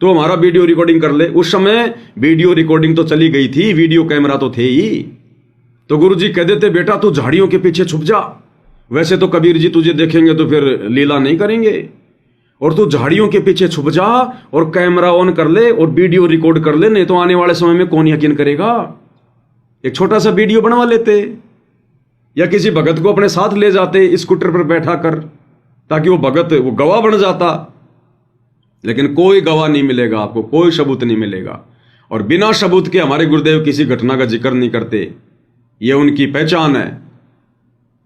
तो हमारा वीडियो रिकॉर्डिंग कर ले। उस समय वीडियो रिकॉर्डिंग तो चली गई थी, वीडियो कैमरा तो थे ही। तो गुरुजी कह देते बेटा तू झाड़ियों के पीछे छुप जा, वैसे तो कबीर जी तुझे देखेंगे तो फिर लीला नहीं करेंगे, और तू झाड़ियों के पीछे छुप जा और कैमरा ऑन कर ले और वीडियो रिकॉर्ड कर ले, नहीं तो आने वाले समय में कौन यकीन करेगा। एक छोटा सा वीडियो बनवा लेते, या किसी भगत को अपने साथ ले जाते स्कूटर पर बैठा कर, ताकि वो भगत वो गवाह बन जाता। लेकिन कोई गवाह नहीं मिलेगा आपको, कोई सबूत नहीं मिलेगा। और बिना सबूत के हमारे गुरुदेव किसी घटना का जिक्र नहीं करते, ये उनकी पहचान है।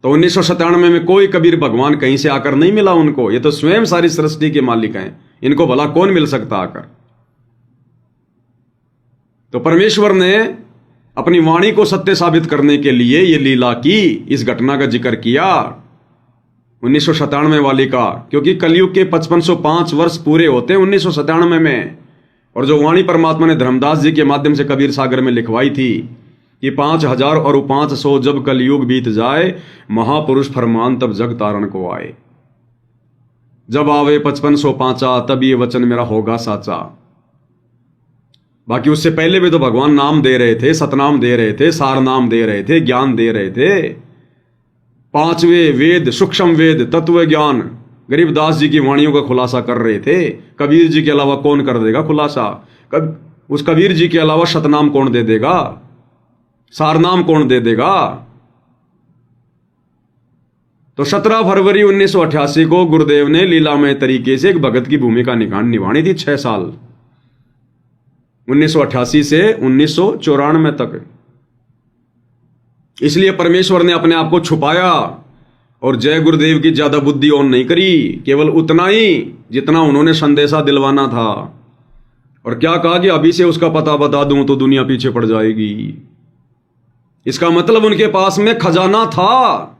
तो 1997 में कोई कबीर भगवान कहीं से आकर नहीं मिला उनको, ये तो स्वयं सारी सृष्टि के मालिक हैं, इनको भला कौन मिल सकता आकर। तो परमेश्वर ने अपनी वाणी को सत्य साबित करने के लिए ये लीला की, इस घटना का जिक्र किया 1997 वाली का, क्योंकि कलयुग के 5505 वर्ष पूरे होते हैं 1997 में। और जो वाणी परमात्मा ने धर्मदास जी के माध्यम से कबीर सागर में लिखवाई थी कि 5000 और 500 जब कलयुग बीत जाए, महापुरुष फरमान तब जग तारण को आए। जब आवे 5505 तब ये वचन मेरा होगा साचा। बाकी उससे पहले भी तो भगवान नाम दे रहे थे, सतनाम दे रहे थे, सार नाम दे रहे थे, ज्ञान दे रहे थे। 5वें वेद, सूक्ष्म वेद, तत्व ज्ञान गरीबदास जी की वाणियों का खुलासा कर रहे थे। कबीर जी के अलावा कौन कर देगा खुलासा? उस कबीर जी के अलावा सतनाम कौन दे देगा? सारनाम कौन दे देगा? तो 17 फरवरी 1988 को गुरुदेव ने लीलामय तरीके से एक भगत की भूमिका निभानी थी 6 साल, 1988 से 1994 तक। इसलिए परमेश्वर ने अपने आप को छुपाया और जय गुरुदेव की ज्यादा बुद्धि ऑन नहीं करी, केवल उतना ही जितना उन्होंने संदेशा दिलवाना था। और क्या कहा कि अभी से उसका पता बता दूं तो दुनिया पीछे पड़ जाएगी। इसका मतलब उनके पास में खजाना था,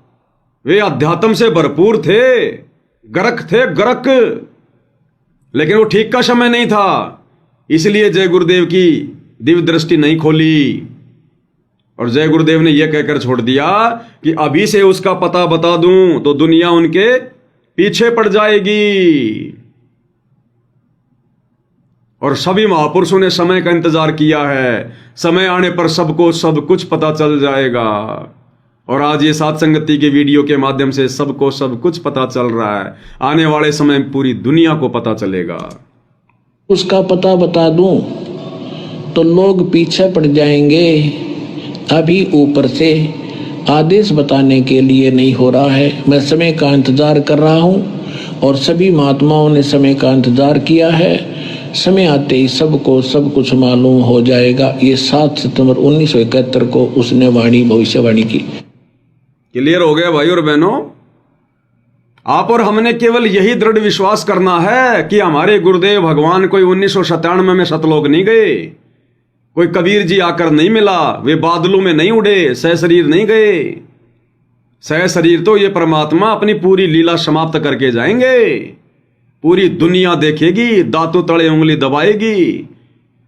वे अध्यात्म से भरपूर थे, गरक थे, गरक। लेकिन वो ठीक का समय नहीं था, इसलिए जय गुरुदेव की दिव्य दृष्टि नहीं खोली। और जय गुरुदेव ने यह कहकर छोड़ दिया कि अभी से उसका पता बता दूं तो दुनिया उनके पीछे पड़ जाएगी। और सभी महापुरुषों ने समय का इंतजार किया है, समय आने पर सबको सब कुछ पता चल जाएगा। और आज ये साथ संगति के वीडियो के माध्यम से सबको सब कुछ पता चल रहा है। आने वाले समय में पूरी दुनिया को पता चलेगा। उसका पता बता दूं तो लोग पीछे पड़ जाएंगे। अभी ऊपर से आदेश बताने के लिए नहीं हो रहा है। मैं समय का इंतजार कर रहा हूं और सभी महात्माओं ने समय का इंतजार किया है। समय आते ही सबको सब कुछ मालूम हो जाएगा। ये 7 सितंबर 1971 को उसने भविष्यवाणी की। क्लियर हो गया भाई और बहनों? आप और हमने केवल यही दृढ़ विश्वास करना है कि हमारे गुरुदेव भगवान कोई 1997 में सतलोक नहीं गए, कोई कबीर जी आकर नहीं मिला, वे बादलों में नहीं उड़े, सहशरीर नहीं गए। सहशरीर तो ये परमात्मा अपनी पूरी लीला समाप्त करके जाएंगे। पूरी दुनिया देखेगी, दांतों तले उंगली दबाएगी।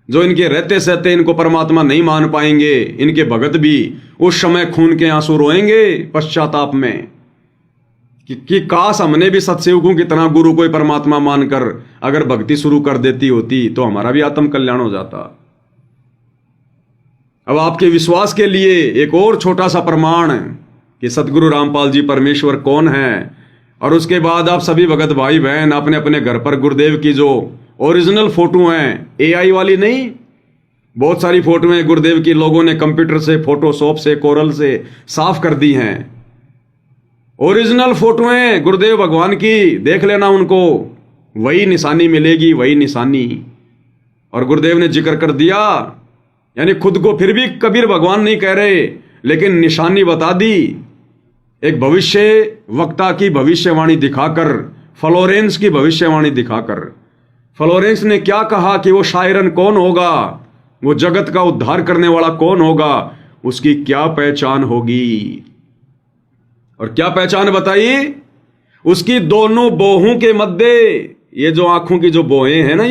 जो इनके रहते सहते इनको परमात्मा नहीं मान पाएंगे, इनके भगत भी उस समय खून के आंसू रोएंगे पश्चाताप में कि काश हमने भी सत्सेवकों की तरह गुरु को ही परमात्मा मानकर अगर भक्ति शुरू कर देती होती तो हमारा भी आत्म कल्याण हो जाता। अब आपके विश्वास के लिए एक और छोटा सा प्रमाण कि सतगुरु रामपाल जी परमेश्वर कौन है, और उसके बाद आप सभी भगत भाई बहन अपने अपने घर पर गुरुदेव की जो ओरिजिनल फोटो हैं, एआई वाली नहीं, बहुत सारी फोटो हैं गुरुदेव की लोगों ने कंप्यूटर से, फोटोशॉप से, कोरल से साफ कर दी हैं। ओरिजिनल फोटो हैं गुरुदेव भगवान की, देख लेना उनको, वही निशानी मिलेगी, वही निशानी। और गुरुदेव ने जिक्र कर दिया, यानी खुद को फिर भी कबीर भगवान नहीं कह रहे, लेकिन निशानी बता दी। एक भविष्य वक्ता की भविष्यवाणी दिखाकर, फ्लोरेंस की भविष्यवाणी दिखाकर, फ्लोरेंस ने क्या कहा कि वो शायरन कौन होगा, वो जगत का उद्धार करने वाला कौन होगा, उसकी क्या पहचान होगी। और क्या पहचान बताइए? उसकी दोनों बाहों के मध्य, ये जो आंखों की जो बोहें हैं ना,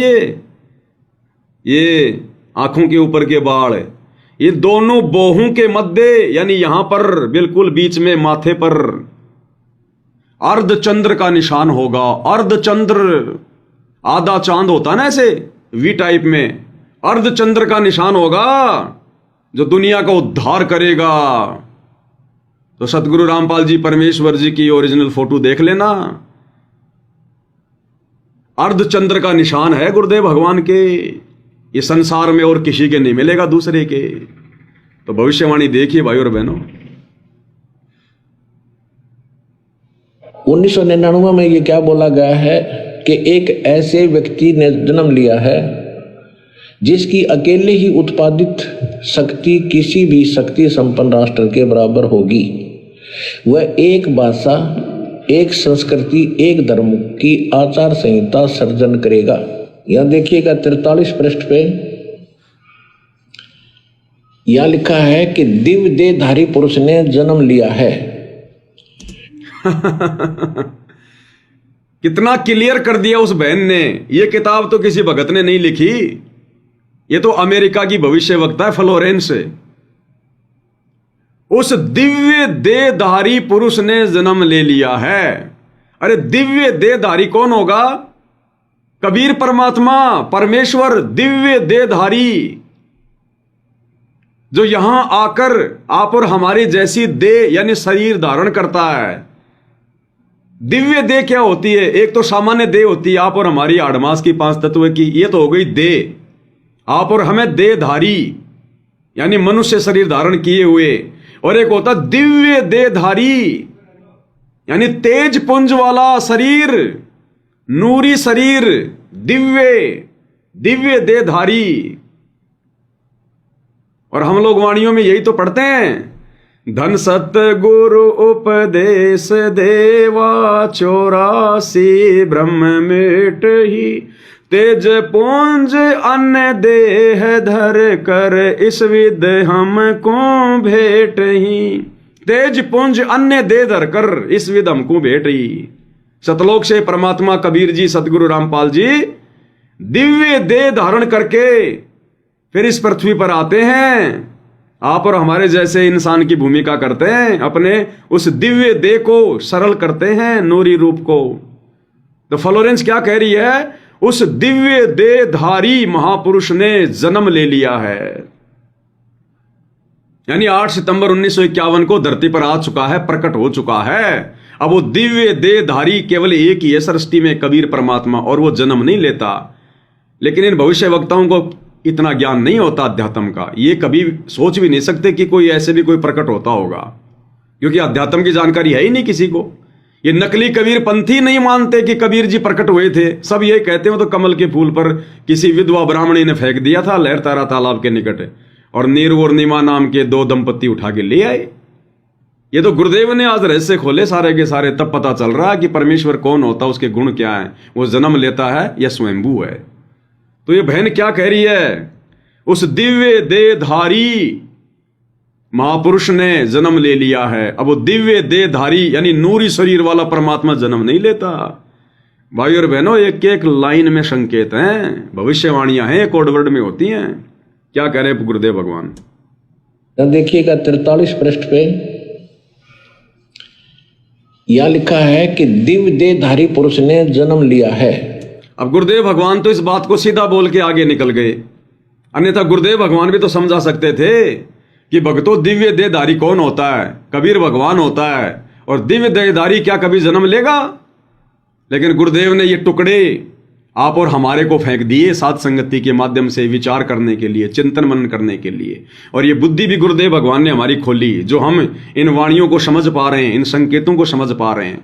ये आंखों के ऊपर के बाल, ये दोनों बाहों के मध्य, यानी यहां पर बिल्कुल बीच में माथे पर अर्धचंद्र का निशान होगा। अर्धचंद्र, आधा चांद होता ना ऐसे वी टाइप में, अर्धचंद्र का निशान होगा जो दुनिया का उद्धार करेगा। तो सतगुरु रामपाल जी परमेश्वर जी की ओरिजिनल फोटो देख लेना, अर्धचंद्र का निशान है गुरुदेव भगवान के। ये संसार में और किसी के नहीं मिलेगा, दूसरे के। तो भविष्यवाणी देखिए भाई और बहनों। 1999 में ये क्या बोला गया है कि एक ऐसे व्यक्ति ने जन्म लिया है जिसकी अकेले ही उत्पादित शक्ति किसी भी शक्ति संपन्न राष्ट्र के बराबर होगी। वह एक भाषा, एक संस्कृति, एक धर्म की आचार संहिता सर्जन करेगा। यहां देखिएगा 43 पृष्ठ पे यह लिखा है कि दिव्य देहधारी पुरुष ने जन्म लिया है। कितना क्लियर कर दिया उस बहन ने। यह किताब तो किसी भगत ने नहीं लिखी, ये तो अमेरिका की भविष्य वक्ता है फ्लोरेंस। उस दिव्य देहधारी पुरुष ने जन्म ले लिया है। अरे दिव्य देहधारी कौन होगा? कबीर परमात्मा, परमेश्वर, दिव्य देहधारी, जो यहां आकर आप और हमारी जैसी देह यानी शरीर धारण करता है। दिव्य देह क्या होती है? एक तो सामान्य देह होती है आप और हमारी आड़मास की 5 तत्व की, ये तो हो गई देह। आप और हमें देहधारी यानी मनुष्य शरीर धारण किए हुए। और एक होता दिव्य देहधारी यानी तेज पुंज वाला शरीर, नूरी शरीर, दिव्य देहधारी। और हम लोग वाणियों में यही तो पढ़ते हैं, धन सतगुरु उपदेश देवा 84 ब्रह्म मिट ही, तेज पुंज अन्य देह धर कर इस विद हमको भेट ही। तेज पुंज अन्य देह धर कर इस विद हमको भेट ही। सतलोक से परमात्मा कबीर जी, सतगुरु रामपाल जी दिव्य देह धारण करके फिर इस पृथ्वी पर आते हैं, आप और हमारे जैसे इंसान की भूमिका करते हैं, अपने उस दिव्य देह को सरल करते हैं, नूरी रूप को। तो फ्लोरेंस क्या कह रही है? उस दिव्य देहधारी महापुरुष ने जन्म ले लिया है। यानी 8 सितंबर 1951 को धरती पर आ चुका है, प्रकट हो चुका है। अब वो दिव्य देहधारी केवल एक ही है सृष्टि में, कबीर परमात्मा, और वो जन्म नहीं लेता। लेकिन इन भविष्य वक्ताओं को इतना ज्ञान नहीं होता अध्यात्म का, ये कभी सोच भी नहीं सकते कि कोई ऐसे भी कोई प्रकट होता होगा, क्योंकि अध्यात्म की जानकारी है ही नहीं किसी को। ये नकली कबीर पंथी नहीं मानते कि कबीर जी प्रकट हुए थे, सब ये कहते हो तो कमल के फूल पर किसी विधवा ब्राह्मणी ने फेंक दिया था लहरतारा तालाब के निकट, और नीर और नीमा नाम के 2 दंपत्ति उठा के ले आए। ये तो गुरुदेव ने आज रहस्य खोले सारे के सारे, तब पता चल रहा है कि परमेश्वर कौन होता, उसके गुण क्या है, वो जन्म लेता है या स्वयंभू है। तो ये बहन क्या कह रही है? उस दिव्य देहधारी महापुरुष ने जन्म ले लिया है। अब वो दिव्य देहधारी यानी नूरी शरीर वाला परमात्मा जन्म नहीं लेता। भाई और बहनों, एक एक लाइन में संकेत हैं, भविष्यवाणियां हैं, कोड वर्ड में होती हैं। क्या कह रहे हैं गुरुदेव भगवान? देखिएगा 43 पृष्ठ पे यह लिखा है कि दिव्य देहधारी पुरुष ने जन्म लिया है। अब गुरुदेव भगवान तो इस बात को सीधा बोल के आगे निकल गए, अन्यथा गुरुदेव भगवान भी तो समझा सकते थे कि भक्तों दिव्य देहधारी कौन होता है? कबीर भगवान होता है, और दिव्य देहधारी क्या कभी जन्म लेगा? लेकिन गुरुदेव ने ये टुकड़े आप और हमारे को फेंक दिए साध संगति के माध्यम से, विचार करने के लिए, चिंतन मनन करने के लिए। और ये बुद्धि भी गुरुदेव भगवान ने हमारी खोली, जो हम इन वाणियों को समझ पा रहे हैं, इन संकेतों को समझ पा रहे हैं।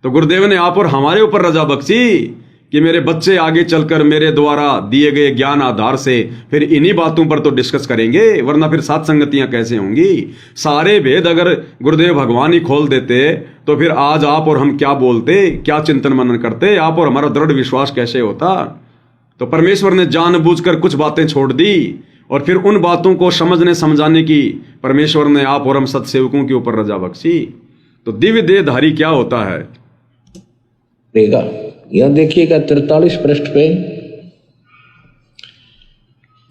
तो गुरुदेव ने आप और हमारे ऊपर रजा बख्शी कि मेरे बच्चे आगे चलकर मेरे द्वारा दिए गए ज्ञान आधार से फिर इन्हीं बातों पर तो डिस्कस करेंगे, वरना फिर सात संगतियां कैसे होंगी? सारे भेद अगर गुरुदेव भगवान ही खोल देते तो फिर आज आप और हम क्या बोलते, क्या चिंतन मनन करते, आप और हमारा दृढ़ विश्वास कैसे होता? तो परमेश्वर ने जानबूझकर कुछ बातें छोड़ दी, और फिर उन बातों को समझने समझाने की परमेश्वर ने आप और हम सत्सेवकों के ऊपर रजा बख्शी। तो दिव्य देहधारी क्या होता है? यह देखिएगा 43 पृष्ठ पे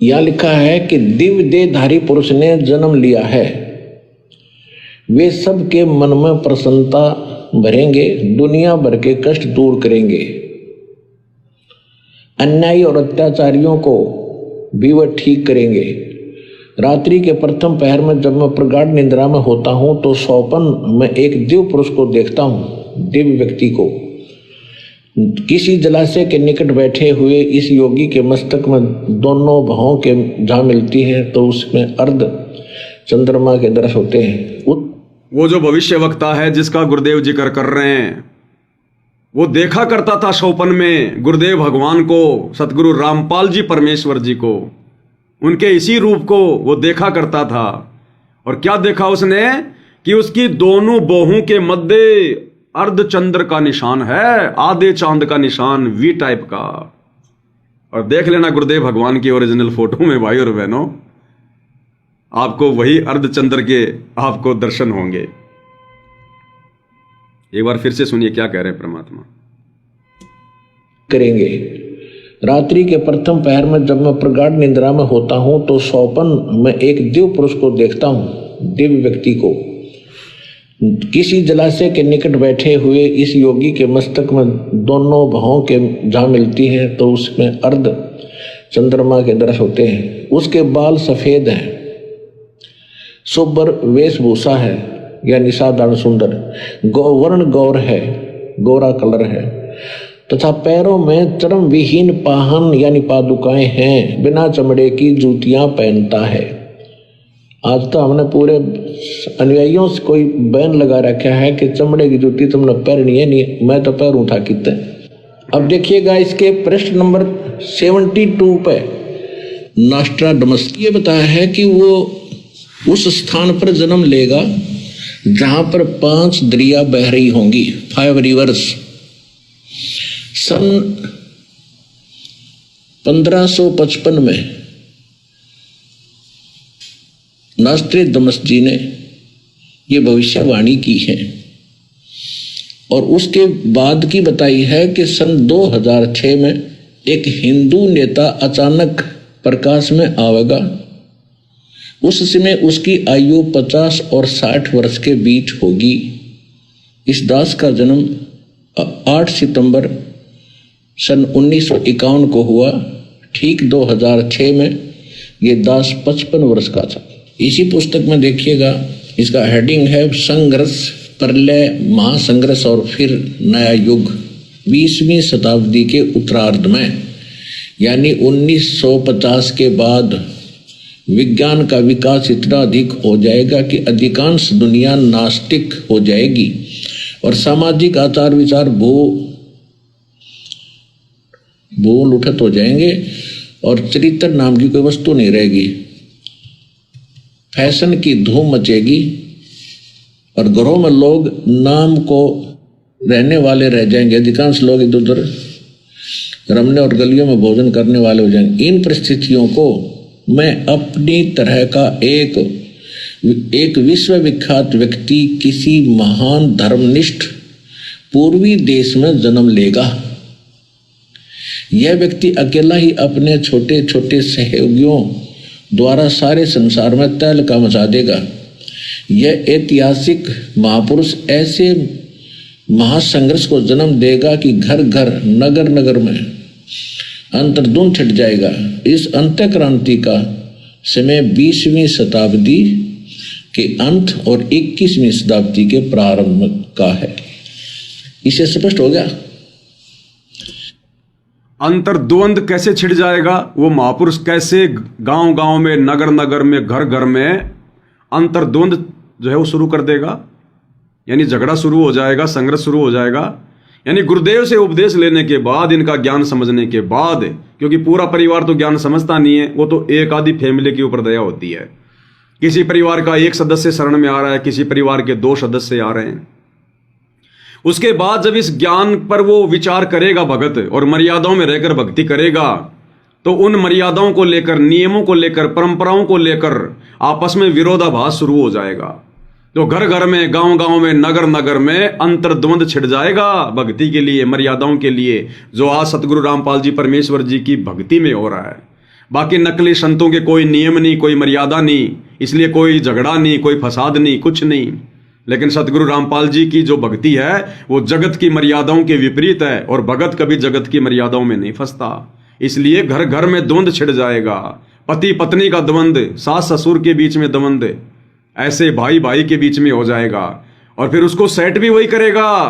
यह लिखा है कि दिव्य देहधारी पुरुष ने जन्म लिया है। वे सबके मन में प्रसन्नता भरेंगे, दुनिया भर के कष्ट दूर करेंगे, अन्यायी और अत्याचारियों को भी वह ठीक करेंगे। रात्रि के प्रथम पहर में जब मैं प्रगाढ़ निद्रा में होता हूं तो स्वप्न में एक दिव्य पुरुष को देखता हूं, दिव्य व्यक्ति को। किसी जलाशय के निकट बैठे हुए इस योगी के मस्तक में दोनों भावों के जहाँ मिलती है तो उसमें अर्ध चंद्रमा के दर्श होते हैं। वो जो भविष्य वक्ता है जिसका गुरुदेव जिक्र कर रहे हैं, वो देखा करता था स्वप्न में गुरुदेव भगवान को, सतगुरु रामपाल जी परमेश्वर जी को, उनके इसी रूप को वो देखा करता था। और क्या देखा उसने? कि उसकी दोनों बाहों के मध्य अर्ध चंद्र का निशान है, आधे चांद का निशान, वी टाइप का। और देख लेना गुरुदेव भगवान की ओरिजिनल फोटो में भाई और बहनों, आपको वही अर्ध चंद्र के आपको दर्शन होंगे। एक बार फिर से सुनिए क्या कह रहे हैं परमात्मा। करेंगे। रात्रि के प्रथम पहर में जब मैं प्रगाढ़ निद्रा में होता हूं तो स्वप्न में एक दिव्य पुरुष को देखता हूं, दिव्य व्यक्ति को। किसी जलाशय के निकट बैठे हुए इस योगी के मस्तक में दोनों भावों के जहाँ मिलती है तो उसमें अर्ध चंद्रमा के दर्श होते हैं। उसके बाल सफेद हैं, सुब्बर वेशभूषा है यानी साधारण सुंदर, वर्ण गौर है, गोरा कलर है, तथा पैरों में चर्म विहीन पाहन यानी पादुकाएं हैं, बिना चमड़े की जूतियां पहनता है। आज तो हमने पूरे अनुयायियों से कोई बैन लगा रखा है कि चमड़े की जूती तुमने पहननी है, नहीं मैं तो पैरूं था कितने। अब देखिएगा इसके पृष्ठ नंबर 72 पे नॉस्ट्राडमस ये बताया है कि वो उस स्थान पर जन्म लेगा जहां पर 5 दरिया बह रही होंगी, 5 रिवर्स। सन 1555 में नॉस्ट्राडमस जी ने ये भविष्यवाणी की है, और उसके बाद की बताई है कि सन 2006 में एक हिंदू नेता अचानक प्रकाश में आवेगा। उस समय उसकी आयु 50 और 60 वर्ष के बीच होगी। इस दास का जन्म 8 सितंबर सन 1951 को हुआ। ठीक 2006 में ये दास 55 वर्ष का था। इसी पुस्तक में देखिएगा, इसका हेडिंग है संघर्ष, प्रलय, महासंघर्ष और फिर नया युग। 20वीं शताब्दी के उत्तरार्ध में, यानी 1950 के बाद विज्ञान का विकास इतना अधिक हो जाएगा कि अधिकांश दुनिया नास्तिक हो जाएगी और सामाजिक आचार विचार भूल उठत हो जाएंगे और चरित्र नाम की कोई वस्तु नहीं रहेगी। फैशन की धूम मचेगी और घरों में लोग नाम को रहने वाले रह जाएंगे। अधिकांश लोग इधर उधर रमने और गलियों में भोजन करने वाले हो जाएंगे। इन परिस्थितियों को मैं अपनी तरह का एक विश्वविख्यात व्यक्ति किसी महान धर्मनिष्ठ पूर्वी देश में जन्म लेगा। यह व्यक्ति अकेला ही अपने छोटे छोटे सहयोगियों द्वारा सारे संसार में तहलका मचा देगा। यह ऐतिहासिक महापुरुष ऐसे महासंघर्ष को जन्म देगा कि घर घर नगर नगर में अंतर्द्वंद छिड़ जाएगा। इस अंत्य क्रांति का समय 20वीं शताब्दी के अंत और 21वीं शताब्दी के प्रारंभ का है। इसे स्पष्ट हो गया। अंतर्द्वंद कैसे छिड़ जाएगा, वो महापुरुष कैसे गांव गांव में, नगर नगर में, घर घर में अंतर्द्वंद जो है वो शुरू कर देगा, यानी झगड़ा शुरू हो जाएगा, संघर्ष शुरू हो जाएगा। यानी गुरुदेव से उपदेश लेने के बाद, इनका ज्ञान समझने के बाद, क्योंकि पूरा परिवार तो ज्ञान समझता नहीं है, वो तो एक आधी फैमिली के ऊपर दया होती है। किसी परिवार का एक सदस्य शरण में आ रहा है, किसी परिवार के 2 सदस्य आ रहे हैं। उसके बाद जब इस ज्ञान पर वो विचार करेगा भगत, और मर्यादाओं में रहकर भक्ति करेगा, तो उन मर्यादाओं को लेकर, नियमों को लेकर, परंपराओं को लेकर आपस में विरोधाभास शुरू हो जाएगा। तो घर घर में, गांव गांव में, नगर नगर में अंतर्द्वंद छिड़ जाएगा भक्ति के लिए, मर्यादाओं के लिए, जो आज सतगुरु रामपाल जी परमेश्वर जी की भक्ति में हो रहा है। बाकी नकली संतों के कोई नियम नहीं, कोई मर्यादा नहीं, इसलिए कोई झगड़ा नहीं, कोई फसाद नहीं, कुछ नहीं। लेकिन सतगुरु रामपाल जी की जो भक्ति है वो जगत की मर्यादाओं के विपरीत है, और भगत कभी जगत की मर्यादाओं में नहीं फंसता। इसलिए घर घर में द्वंद छिड़ जाएगा, पति पत्नी का द्वंद, सास ससुर के बीच में द्वंद, ऐसे भाई भाई के बीच में हो जाएगा। और फिर उसको सेट भी वही करेगा,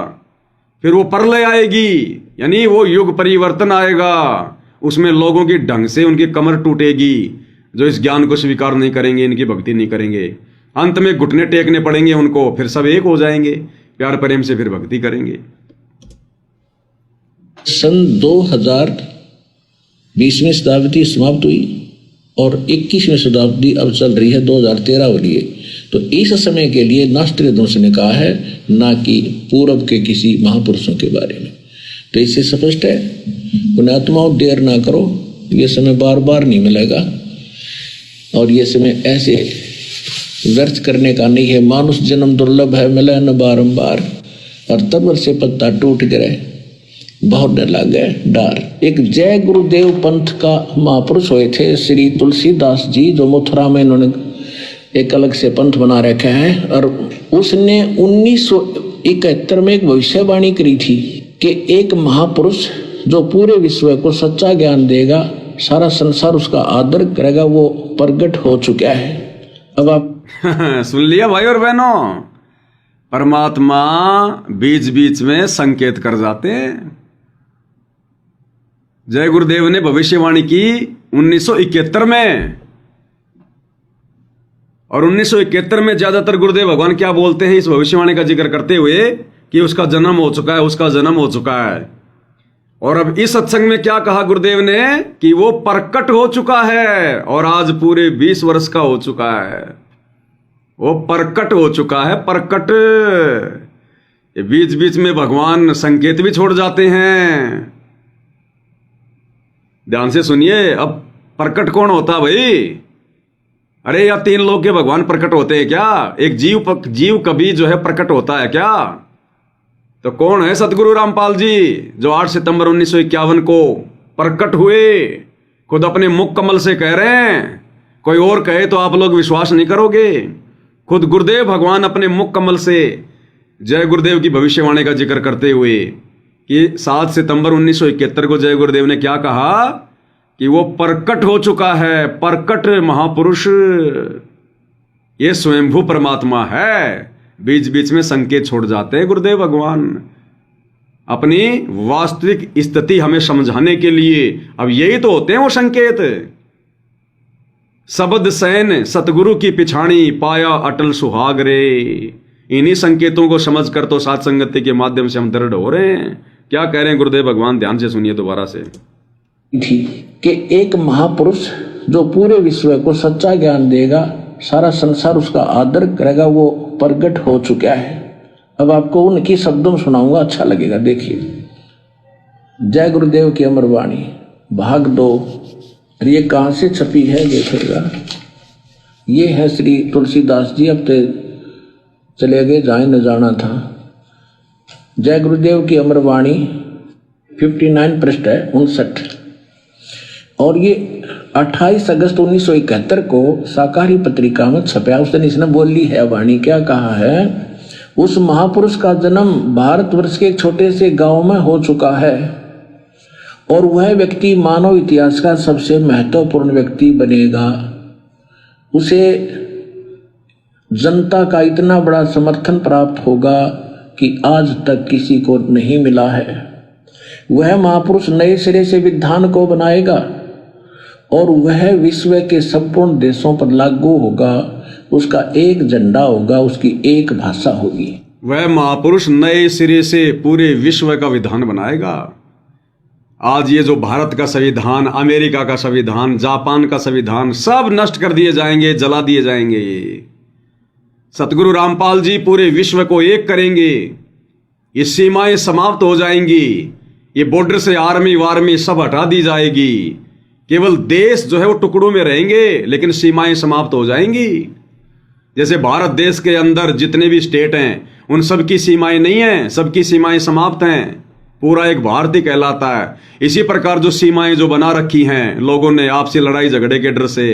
फिर वो प्रलय आएगी, यानी वो युग परिवर्तन आएगा। उसमें लोगों की ढंग से उनकी कमर टूटेगी, जो इस ज्ञान को स्वीकार नहीं करेंगे, इनकी भक्ति नहीं करेंगे। अंत में घुटने टेकने पड़ेंगे उनको, फिर सब एक हो जाएंगे, प्यार प्रेम से फिर भक्ति करेंगे। सन 2020वीं शताब्दी समाप्त हुई और 21वीं शताब्दी अब चल रही है, 2013 हो रही है। तो इस समय के लिए नास्तिक दर्शन ने कहा है, ना कि पूर्व के किसी महापुरुषों के बारे में। तो इससे स्पष्ट है, पुण्यात्माओं देर ना करो, ये समय बार बार नहीं मिलेगा और ये समय ऐसे व्यर्थ करने का नहीं है। मानुष जन्म दुर्लभ है, मिले न बारंबार, और तब से पत्ता टूट गिरे, बहुत डर लग गए डर। एक जय गुरुदेव पंथ का महापुरुष हुए थे श्री तुलसीदास जी, जो मथुरा में इन्होंने एक अलग से पंथ बना रखे हैं। और उसने 1971 में एक भविष्यवाणी करी थी कि एक महापुरुष जो पूरे विश्व को सच्चा ज्ञान देगा, सारा संसार उसका आदर करेगा, वो प्रकट हो चुका है। अब आप सुन लिया भाई और बहनों, परमात्मा बीच बीच में संकेत कर जाते हैं। जय गुरुदेव ने भविष्यवाणी की 1971 में, और 1971 में ज्यादातर गुरुदेव भगवान क्या बोलते हैं इस भविष्यवाणी का जिक्र करते हुए कि उसका जन्म हो चुका है, उसका जन्म हो चुका है। और अब इस सत्संग में क्या कहा गुरुदेव ने कि वो प्रकट हो चुका है, और आज पूरे 20 वर्ष का हो चुका है, वो प्रकट हो चुका है। प्रकट, बीच बीच में भगवान संकेत भी छोड़ जाते हैं। ध्यान से सुनिए, अब प्रकट कौन होता भाई? अरे या 3 लोग के भगवान प्रकट होते हैं क्या? एक जीव कभी जो है प्रकट होता है क्या? तो कौन है? सतगुरु रामपाल जी, जो 8 सितंबर 1951 को प्रकट हुए, खुद अपने मुख कमल से कह रहे हैं, कोई और कहे तो आप लोग विश्वास नहीं करोगे। खुद गुरुदेव भगवान अपने मुख कमल से जय गुरुदेव की भविष्यवाणी का जिक्र करते हुए कि 7 सितंबर 1971 को जय गुरुदेव ने क्या कहा कि वो प्रकट हो चुका है, प्रकट महापुरुष, ये स्वयंभू परमात्मा है। बीच बीच में संकेत छोड़ जाते हैं गुरुदेव भगवान अपनी वास्तविक स्थिति हमें समझाने के लिए। अब यही तो होते हैं वो संकेत। शब्द सैन सतगुरु की पिछाणी, पाया अटल सुहाग रे। इन्हीं संकेतों को समझकर तो साथ संगति के माध्यम से हम दृढ़ हो रहे हैं। क्या कह रहे हैं गुरुदेव भगवान, ध्यान से सुनिए दोबारा से। थी कि एक महापुरुष जो पूरे विश्व को सच्चा ज्ञान देगा, सारा संसार उसका आदर करेगा, वो प्रकट हो चुका है। अब आपको उनकी शब्दों में सुनाऊंगा, अच्छा लगेगा। देखिए, जय गुरुदेव की अमर वाणी भाग 2। और ये कहाँ से छपी है देखिएगा। ये है श्री तुलसीदास जी, अब तो चले गए, जाए न जाना था। जय गुरुदेव की अमर वाणी 59 पृष्ठ है 59। और ये 28 अगस्त 1971 को शाकाहारी पत्रिका में छपया। उस दिन इसने बोली है वाणी, क्या कहा है, उस महापुरुष का जन्म भारतवर्ष के एक छोटे से गांव में हो चुका है और वह व्यक्ति मानव इतिहास का सबसे महत्वपूर्ण व्यक्ति बनेगा। उसे जनता का इतना बड़ा समर्थन प्राप्त होगा कि आज तक किसी को नहीं मिला है। वह महापुरुष नए सिरे से विधान को बनाएगा और वह विश्व के संपूर्ण देशों पर लागू होगा। उसका एक झंडा होगा, उसकी एक भाषा होगी। वह महापुरुष नए सिरे से पूरे विश्व का विधान बनाएगा। आज ये जो भारत का संविधान, अमेरिका का संविधान, जापान का संविधान, सब नष्ट कर दिए जाएंगे, जला दिए जाएंगे। सतगुरु रामपाल जी पूरे विश्व को एक करेंगे। ये सीमाएं समाप्त हो जाएंगी। ये बॉर्डर से आर्मी वार्मी सब हटा दी जाएगी। केवल देश जो है वो टुकड़ों में रहेंगे, लेकिन सीमाएं समाप्त हो जाएंगी। जैसे भारत देश के अंदर जितने भी स्टेट हैं, उन सब की सीमाएं नहीं हैं, सबकी सीमाएं समाप्त हैं। पूरा एक भारत ही कहलाता है। इसी प्रकार जो सीमाएं जो बना रखी हैं लोगों ने आपसी लड़ाई झगड़े के डर से,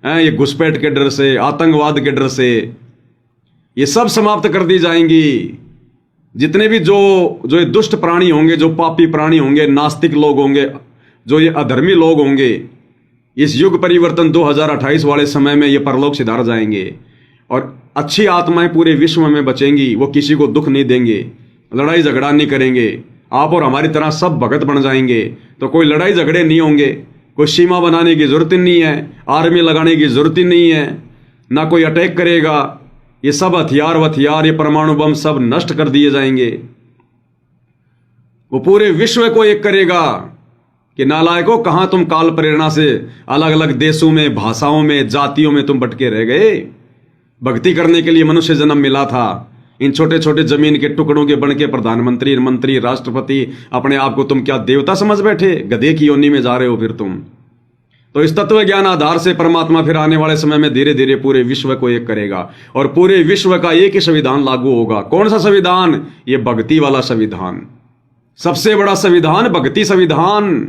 ये घुसपैठ के डर से, आतंकवाद के डर से, ये सब समाप्त कर दी जाएंगी। जितने भी जो ये दुष्ट प्राणी होंगे, जो पापी प्राणी होंगे, नास्तिक लोग होंगे, जो ये अधर्मी लोग होंगे, इस युग परिवर्तन 2028 वाले समय में ये परलोक सिधार जाएंगे और अच्छी आत्माएं पूरे विश्व में बचेंगी। वो किसी को दुख नहीं देंगे, लड़ाई झगड़ा नहीं करेंगे। आप और हमारी तरह सब भगत बन जाएंगे तो कोई लड़ाई झगड़े नहीं होंगे, कोई सीमा बनाने की जरूरत ही नहीं है, आर्मी लगाने की जरूरत ही नहीं है, ना कोई अटैक करेगा। ये सब हथियार ये परमाणु बम सब नष्ट कर दिए जाएंगे। वो पूरे विश्व को एक करेगा कि नालायकों, कहां तुम काल प्रेरणा से अलग अलग देशों में, भाषाओं में, जातियों में तुम भटके रह गए। भक्ति करने के लिए मनुष्य जन्म मिला था। इन छोटे छोटे जमीन के टुकड़ों के बन के प्रधानमंत्री, मंत्री, राष्ट्रपति, अपने आप को तुम क्या देवता समझ बैठे? गधे की योनि में जा रहे हो फिर तुम। तो इस तत्व ज्ञान आधार से परमात्मा फिर आने वाले समय में धीरे धीरे पूरे विश्व को एक करेगा और पूरे विश्व का एक ही संविधान लागू होगा। कौन सा संविधान? ये भक्ति वाला संविधान। सबसे बड़ा संविधान भक्ति संविधान।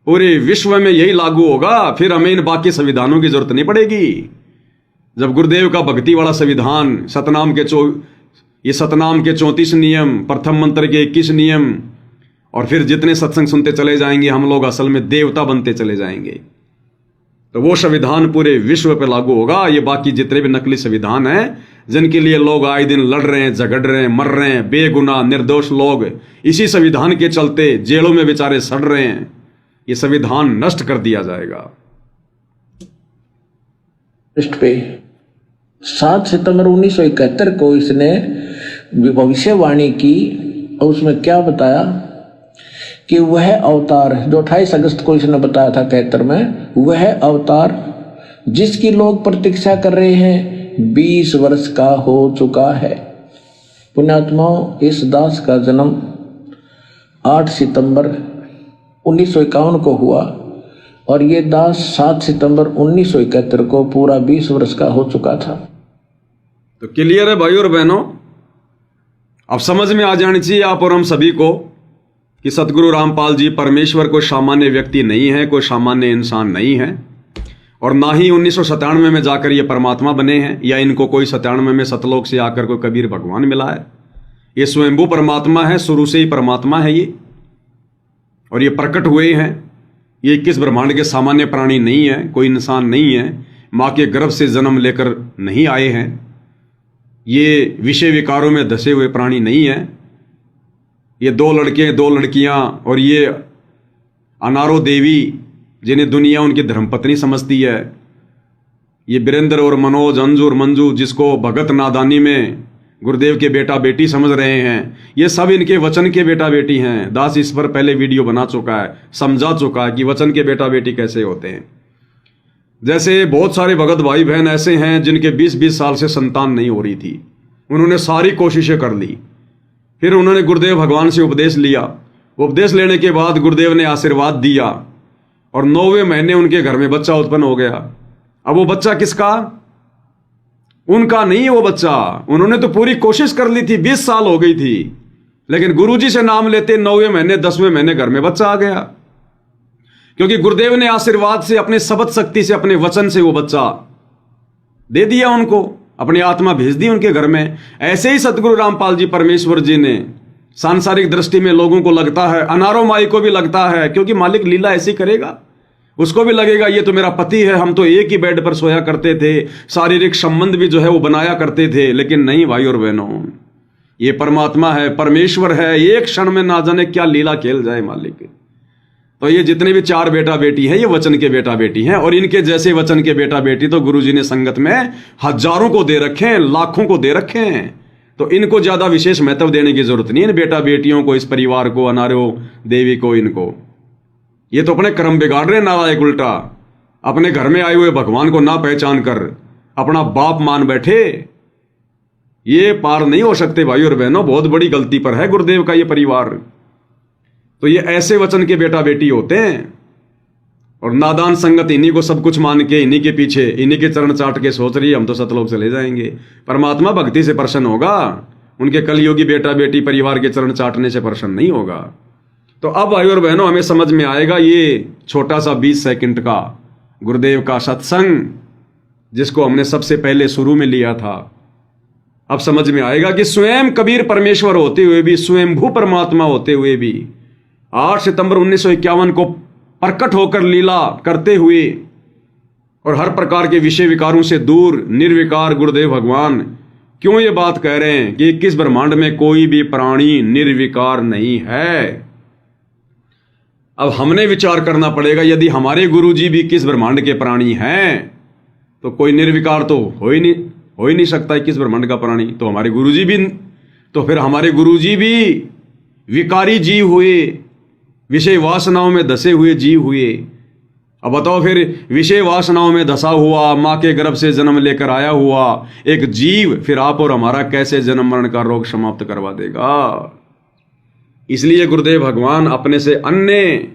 पूरे विश्व में यही लागू होगा। फिर हमें इन बाकी संविधानों की जरूरत नहीं पड़ेगी। जब गुरुदेव का भक्ति वाला संविधान, ये सतनाम के 34 नियम, प्रथम मंत्र के 21 नियम, और फिर जितने सत्संग सुनते चले जाएंगे हम लोग असल में देवता बनते चले जाएंगे। तो वो संविधान पूरे विश्व पे लागू होगा। ये बाकी जितने भी नकली संविधान हैं, जिनके लिए लोग आए दिन लड़ रहे हैं, झगड़ रहे हैं, मर रहे हैं, बेगुनाह निर्दोष लोग इसी संविधान के चलते जेलों में बेचारे सड़ रहे हैं, ये संविधान नष्ट कर दिया जाएगा। पे 7 सितंबर 1971 को इसने भविष्यवाणी की और उसमें क्या बताया कि वह अवतार जो 28 अगस्त को इसने बताया था 71 में, वह अवतार जिसकी लोग प्रतीक्षा कर रहे हैं 20 वर्ष का हो चुका है। पुण्यात्माओं, इस दास का जन्म 8 सितंबर 1951 को हुआ और ये दास 7 सितंबर 1971 को पूरा 20 वर्ष का हो चुका था। तो क्लियर है भाई और बहनों? अब समझ में आ जानी चाहिए आप और हम सभी को कि सतगुरु रामपाल जी परमेश्वर कोई सामान्य व्यक्ति नहीं है, कोई सामान्य इंसान नहीं है, और ना ही 1997 में जाकर ये परमात्मा बने हैं, या इनको कोई 97 में सतलोक से आकर कोई कबीर भगवान मिला है। ये स्वयंभू परमात्मा है, शुरू से ही परमात्मा है ये, और ये प्रकट हुए हैं। ये 21 ब्रह्मांड के सामान्य प्राणी नहीं है, कोई इंसान नहीं है, माँ के गर्भ से जन्म लेकर नहीं आए हैं, ये विषय विकारों में धसे हुए प्राणी नहीं है। ये 2 लड़के 2 लड़कियां और ये अनारो देवी जिन्हें दुनिया उनकी धर्मपत्नी समझती है, ये वीरेंद्र और मनोज, अंजू और मंजू जिसको भगत नादानी में गुरुदेव के बेटा बेटी समझ रहे हैं, ये सब इनके वचन के बेटा बेटी हैं। दास इस पर पहले वीडियो बना चुका है, समझा चुका है कि वचन के बेटा बेटी कैसे होते हैं। जैसे बहुत सारे भगत भाई बहन ऐसे हैं जिनके 20-20 साल से संतान नहीं हो रही थी, उन्होंने सारी कोशिशें कर ली, फिर उन्होंने गुरुदेव भगवान से उपदेश लिया। उपदेश लेने के बाद गुरुदेव ने आशीर्वाद दिया और 9वें महीने उनके घर में बच्चा उत्पन्न हो गया। अब वो बच्चा किसका? उनका नहीं है वो बच्चा। उन्होंने तो पूरी कोशिश कर ली थी, 20 साल हो गई थी, लेकिन गुरुजी से नाम लेते 9वें महीने 10वें महीने घर में बच्चा आ गया, क्योंकि गुरुदेव ने आशीर्वाद से, अपने शब्द शक्ति से, अपने वचन से वो बच्चा दे दिया उनको, अपनी आत्मा भेज दी उनके घर में। ऐसे ही सतगुरु रामपाल जी परमेश्वर जी ने सांसारिक दृष्टि में लोगों को लगता है, अनारो माई को भी लगता है, क्योंकि मालिक लीला ऐसी करेगा, उसको भी लगेगा ये तो मेरा पति है, हम तो एक ही बेड पर सोया करते थे, शारीरिक संबंध भी जो है वो बनाया करते थे। लेकिन नहीं भाई और बहनों, ये परमात्मा है, परमेश्वर है, एक क्षण में ना जाने क्या लीला खेल जाए मालिक। तो ये जितने भी 4 बेटा बेटी हैं, ये वचन के बेटा बेटी हैं, और इनके जैसे वचन के बेटा बेटी तो गुरुजी ने संगत में हजारों को दे रखे हैं, लाखों को दे रखे हैं। तो इनको ज्यादा विशेष महत्व देने की जरूरत नहीं है, इन बेटा बेटियों को, इस परिवार को, अनारो देवी को, इनको। ये तो अपने कर्म बिगाड़ रहे नालायक उल्टा, अपने घर में आए हुए भगवान को ना पहचान कर अपना बाप मान बैठे। ये पार नहीं हो सकते भाई और बहनों, बहुत बड़ी गलती पर है गुरुदेव का ये परिवार। तो ये ऐसे वचन के बेटा बेटी होते हैं, और नादान संगत इन्हीं को सब कुछ मान के, इन्हीं के पीछे, इन्हीं के चरण चाट के सोच रही है हम तो सतलोक चले जाएंगे। परमात्मा भक्ति से प्रसन्न होगा, उनके कलयुगी बेटा बेटी परिवार के चरण चाटने से प्रसन्न नहीं होगा। तो अब भाई और बहनों हमें समझ में आएगा ये छोटा सा 20 सेकंड का गुरुदेव का सत्संग, जिसको हमने सबसे पहले शुरू में लिया था। अब समझ में आएगा कि स्वयं कबीर परमेश्वर होते हुए भी, स्वयंभू परमात्मा होते हुए भी, 8 सितंबर 1951 को प्रकट होकर लीला करते हुए और हर प्रकार के विषय विकारों से दूर निर्विकार गुरुदेव भगवान क्यों ये बात कह रहे हैं कि 21 ब्रह्मांड में कोई भी प्राणी निर्विकार नहीं है। अब हमने विचार करना पड़ेगा, यदि हमारे गुरुजी भी 21 ब्रह्मांड के प्राणी हैं तो कोई निर्विकार तो हो ही नहीं सकता 21 ब्रह्मांड का प्राणी। तो हमारे गुरुजी भी, तो फिर हमारे गुरुजी भी विकारी जीव हुए, विषय वासनाओं में धसे हुए जीव हुए। अब बताओ फिर, विषय वासनाओं में धसा हुआ, माँ के गर्भ से जन्म लेकर आया हुआ एक जीव फिर आप और हमारा कैसे जन्म मरण का रोग समाप्त करवा देगा। इसलिए गुरुदेव भगवान अपने से अन्य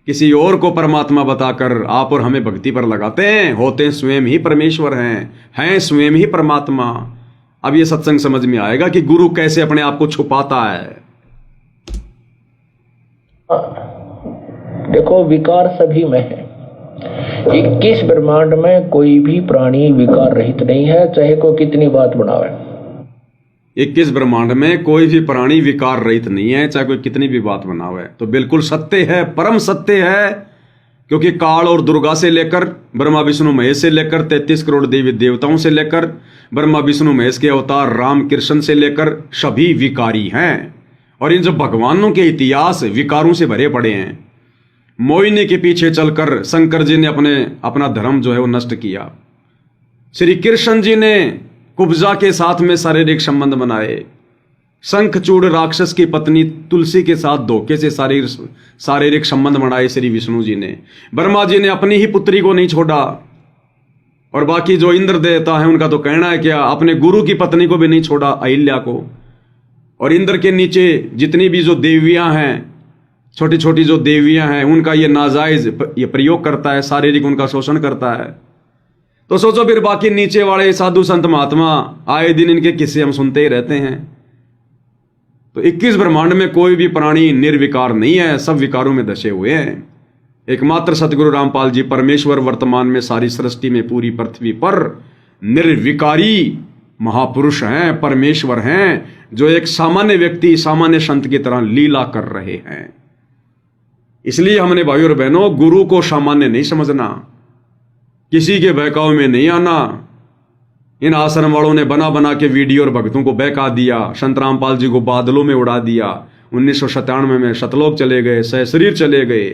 किसी और को परमात्मा बताकर आप और हमें भक्ति पर लगाते हैं, होते स्वयं ही परमेश्वर हैं स्वयं ही परमात्मा। अब ये सत्संग समझ में आएगा कि गुरु कैसे अपने आप को छुपाता है। देखो, विकार सभी में है। 21 ब्रह्मांड में कोई भी प्राणी विकार रहित नहीं है, चाहे कोई कितनी बात बनावे। 21 ब्रह्मांड में कोई भी प्राणी विकार रहित नहीं है, चाहे कोई कितनी भी बात बनावे। तो बिल्कुल सत्य है, परम सत्य है, क्योंकि काल और दुर्गा से लेकर ब्रह्मा विष्णु महेश से लेकर 33 करोड़ देवी देवताओं से लेकर ब्रह्मा विष्णु महेश के अवतार राम कृष्ण से लेकर सभी विकारी हैं। और इन जो भगवानों के इतिहास विकारों से भरे पड़े हैं। मोहिनी के पीछे चलकर शंकर जी ने अपना धर्म जो है वो नष्ट किया। श्री कृष्ण जी ने कुब्जा के साथ में शारीरिक संबंध बनाए। शंखचूड़ राक्षस की पत्नी तुलसी के साथ धोखे से शारीरिक संबंध बनाए श्री विष्णु जी ने। ब्रह्मा जी ने अपनी ही पुत्री को नहीं छोड़ा, और बाकी जो इंद्र देवता है उनका तो कहना है क्या, अपने गुरु की पत्नी को भी नहीं छोड़ा, अहिल्या को। और इंद्र के नीचे जितनी भी जो देवियां हैं, छोटी छोटी जो देवियां हैं, उनका ये नाजायज ये प्रयोग करता है, शारीरिक उनका शोषण करता है। तो सोचो फिर बाकी नीचे वाले साधु संत महात्मा, आए दिन इनके किस्से हम सुनते ही रहते हैं। तो 21 ब्रह्मांड में कोई भी प्राणी निर्विकार नहीं है, सब विकारों में धसे हुए हैं। एकमात्र सतगुरु रामपाल जी परमेश्वर वर्तमान में सारी सृष्टि में पूरी पृथ्वी पर निर्विकारी महापुरुष हैं, परमेश्वर हैं, जो एक सामान्य व्यक्ति सामान्य संत की तरह लीला कर रहे हैं। इसलिए हमने भाइयों और बहनों गुरु को सामान्य नहीं समझना, किसी के बहकाव में नहीं आना। इन आश्रम वालों ने बना बना के वीडियो और भक्तों को बहका दिया, संत रामपाल जी को बादलों में उड़ा दिया। 1997 में सतलोक चले गए, सहशरीर चले गए।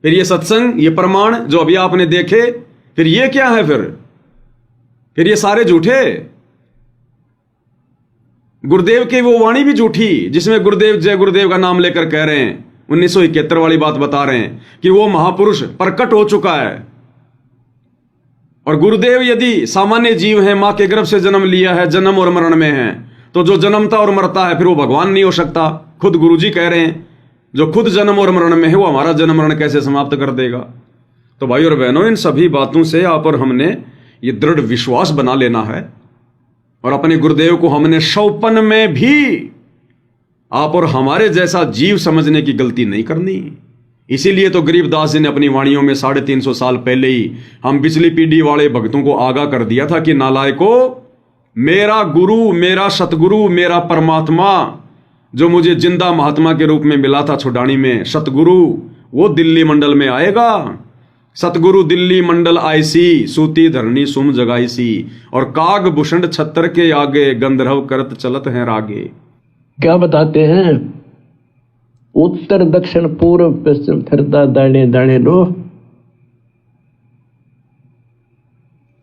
फिर ये सत्संग, ये प्रमाण जो अभी आपने देखे, फिर ये क्या है? फिर ये सारे झूठे। गुरुदेव की वो वाणी भी झूठी जिसमें गुरुदेव जय गुरुदेव का नाम लेकर कह रहे हैं, 1971 वाली बात बता रहे हैं कि वो महापुरुष प्रकट हो चुका है। और गुरुदेव यदि सामान्य जीव है, मां के गर्भ से जन्म लिया है, जन्म और मरण में है, तो जो जन्मता और मरता है फिर वो भगवान नहीं हो सकता। खुद गुरुजी कह रहे हैं जो खुद जन्म और मरण में है वो हमारा जन्म मरण कैसे समाप्त कर देगा। तो भाई और बहनों, इन सभी बातों से आप और हमने ये दृढ़ विश्वास बना लेना है और अपने गुरुदेव को हमने सौपन में भी आप और हमारे जैसा जीव समझने की गलती नहीं करनी। इसीलिए तो गरीबदास जी ने अपनी वाणियों में 350 साल पहले ही हम पिछली पीढ़ी वाले भक्तों को आगाह कर दिया था कि नालायको, मेरा गुरु, मेरा सतगुरु, मेरा परमात्मा जो मुझे जिंदा महात्मा के रूप में मिला था छुडानी में, सतगुरु वो दिल्ली मंडल में आएगा। सतगुरु दिल्ली मंडल आईसी, सूती धरनी सुम जगाईसी, और काग भूषण छत्र के आगे, गंधर्व करत चलत हैं रागे। क्या बताते हैं? उत्तर दक्षिण पूर्व पश्चिम फिरता दाने दाने लो,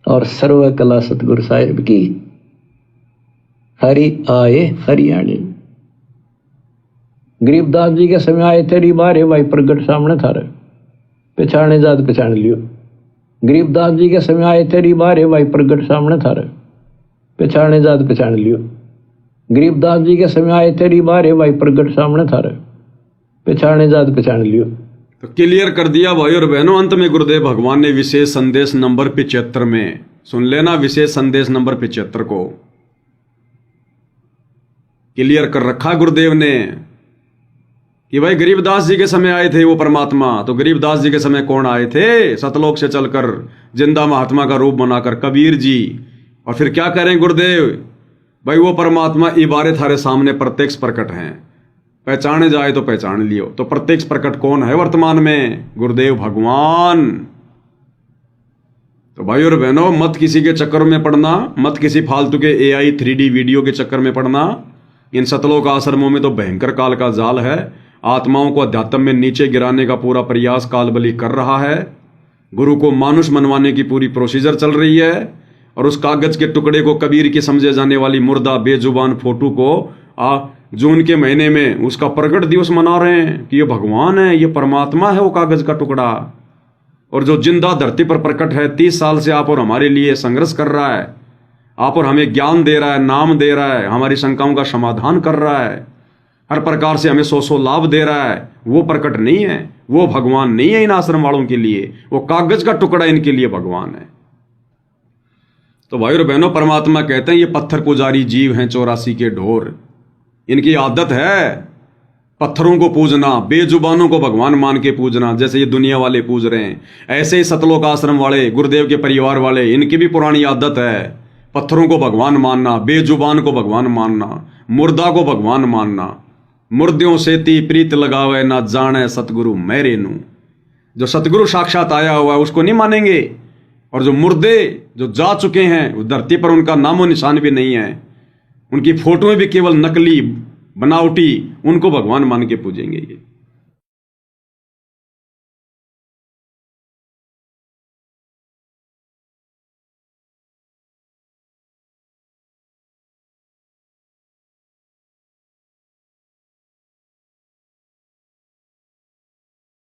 और सर्व कला सतगुरु साहिब की, हरि आए हरियाणे। गरीबदास जी के समय आए तेरी बारे भाई प्रगट सामने थारे, पहचाने जात पहचान लियो। गरीबदास जी के समय आए तेरी बारे भाई प्रगट सामने थारे, पहचाने जात पहचान लियो। गरीबदास जी के समय आए तेरी बारे भाई प्रगट सामने थारे, पहचाने जात पहचान लियो। तो क्लियर कर दिया भाई और बहनों। अंत में गुरुदेव भगवान ने विशेष संदेश नंबर 75 में, सुन लेना, विशेष संदेश नंबर 75 को क्लियर कर रखा गुरुदेव ने कि भाई गरीबदास जी के समय आए थे वो परमात्मा, तो गरीबदास जी के समय कौन आए थे? सतलोक से चलकर जिंदा महात्मा का रूप बनाकर कबीर जी। और फिर क्या कह रहे हैं गुरुदेव? भाई वो परमात्मा इबारे थारे सामने प्रत्यक्ष प्रकट हैं, पहचाने जाए तो पहचान लियो। तो प्रत्यक्ष प्रकट कौन है वर्तमान में? गुरुदेव भगवान। तो भाई और बहनों, मत किसी के चक्कर में पड़ना, मत किसी फालतू के AI 3D वीडियो के चक्कर में पड़ना। इन सतलोक आश्रमों में तो भयंकर काल का जाल है, आत्माओं को अध्यात्म में नीचे गिराने का पूरा प्रयास कालबली कर रहा है। गुरु को मानुष मनवाने की पूरी प्रोसीजर चल रही है, और उस कागज के टुकड़े को कबीर की समझे जाने वाली मुर्दा बेजुबान फोटो को जून के महीने में उसका प्रकट दिवस मना रहे हैं कि ये भगवान है, ये परमात्मा है वो कागज का टुकड़ा। और जो जिंदा धरती पर प्रकट है, 30 साल से आप और हमारे लिए संघर्ष कर रहा है, आप और हमें ज्ञान दे रहा है, नाम दे रहा है, हमारी शंकाओं का समाधान कर रहा है, हर प्रकार से हमें 100 लाभ दे रहा है, वो प्रकट नहीं है, वो भगवान नहीं है इन आश्रम वालों के लिए, वो कागज का टुकड़ा इनके लिए भगवान है। तो भाई और बहनों, परमात्मा कहते हैं ये पत्थर पुजारी जीव हैं 84 के ढोर। इनकी आदत है पत्थरों को पूजना, बेजुबानों को भगवान मान के पूजना, जैसे ये दुनिया वाले पूज रहे हैं। ऐसे ही सतलोक आश्रम वाले, गुरुदेव के परिवार वाले, इनकी भी पुरानी आदत है पत्थरों को भगवान मानना, बेजुबान को भगवान मानना, मुर्दा को भगवान मानना। मुर्दों से ती प्रीत लगावे ना जाने सतगुरु मेरे नू। जो सतगुरु साक्षात आया हुआ है उसको नहीं मानेंगे, और जो मुर्दे जो जा चुके हैं उस धरती पर उनका नामो निशान भी नहीं है, उनकी फोटोएं भी केवल नकली बनावटी, उनको भगवान मान के पूजेंगे ये।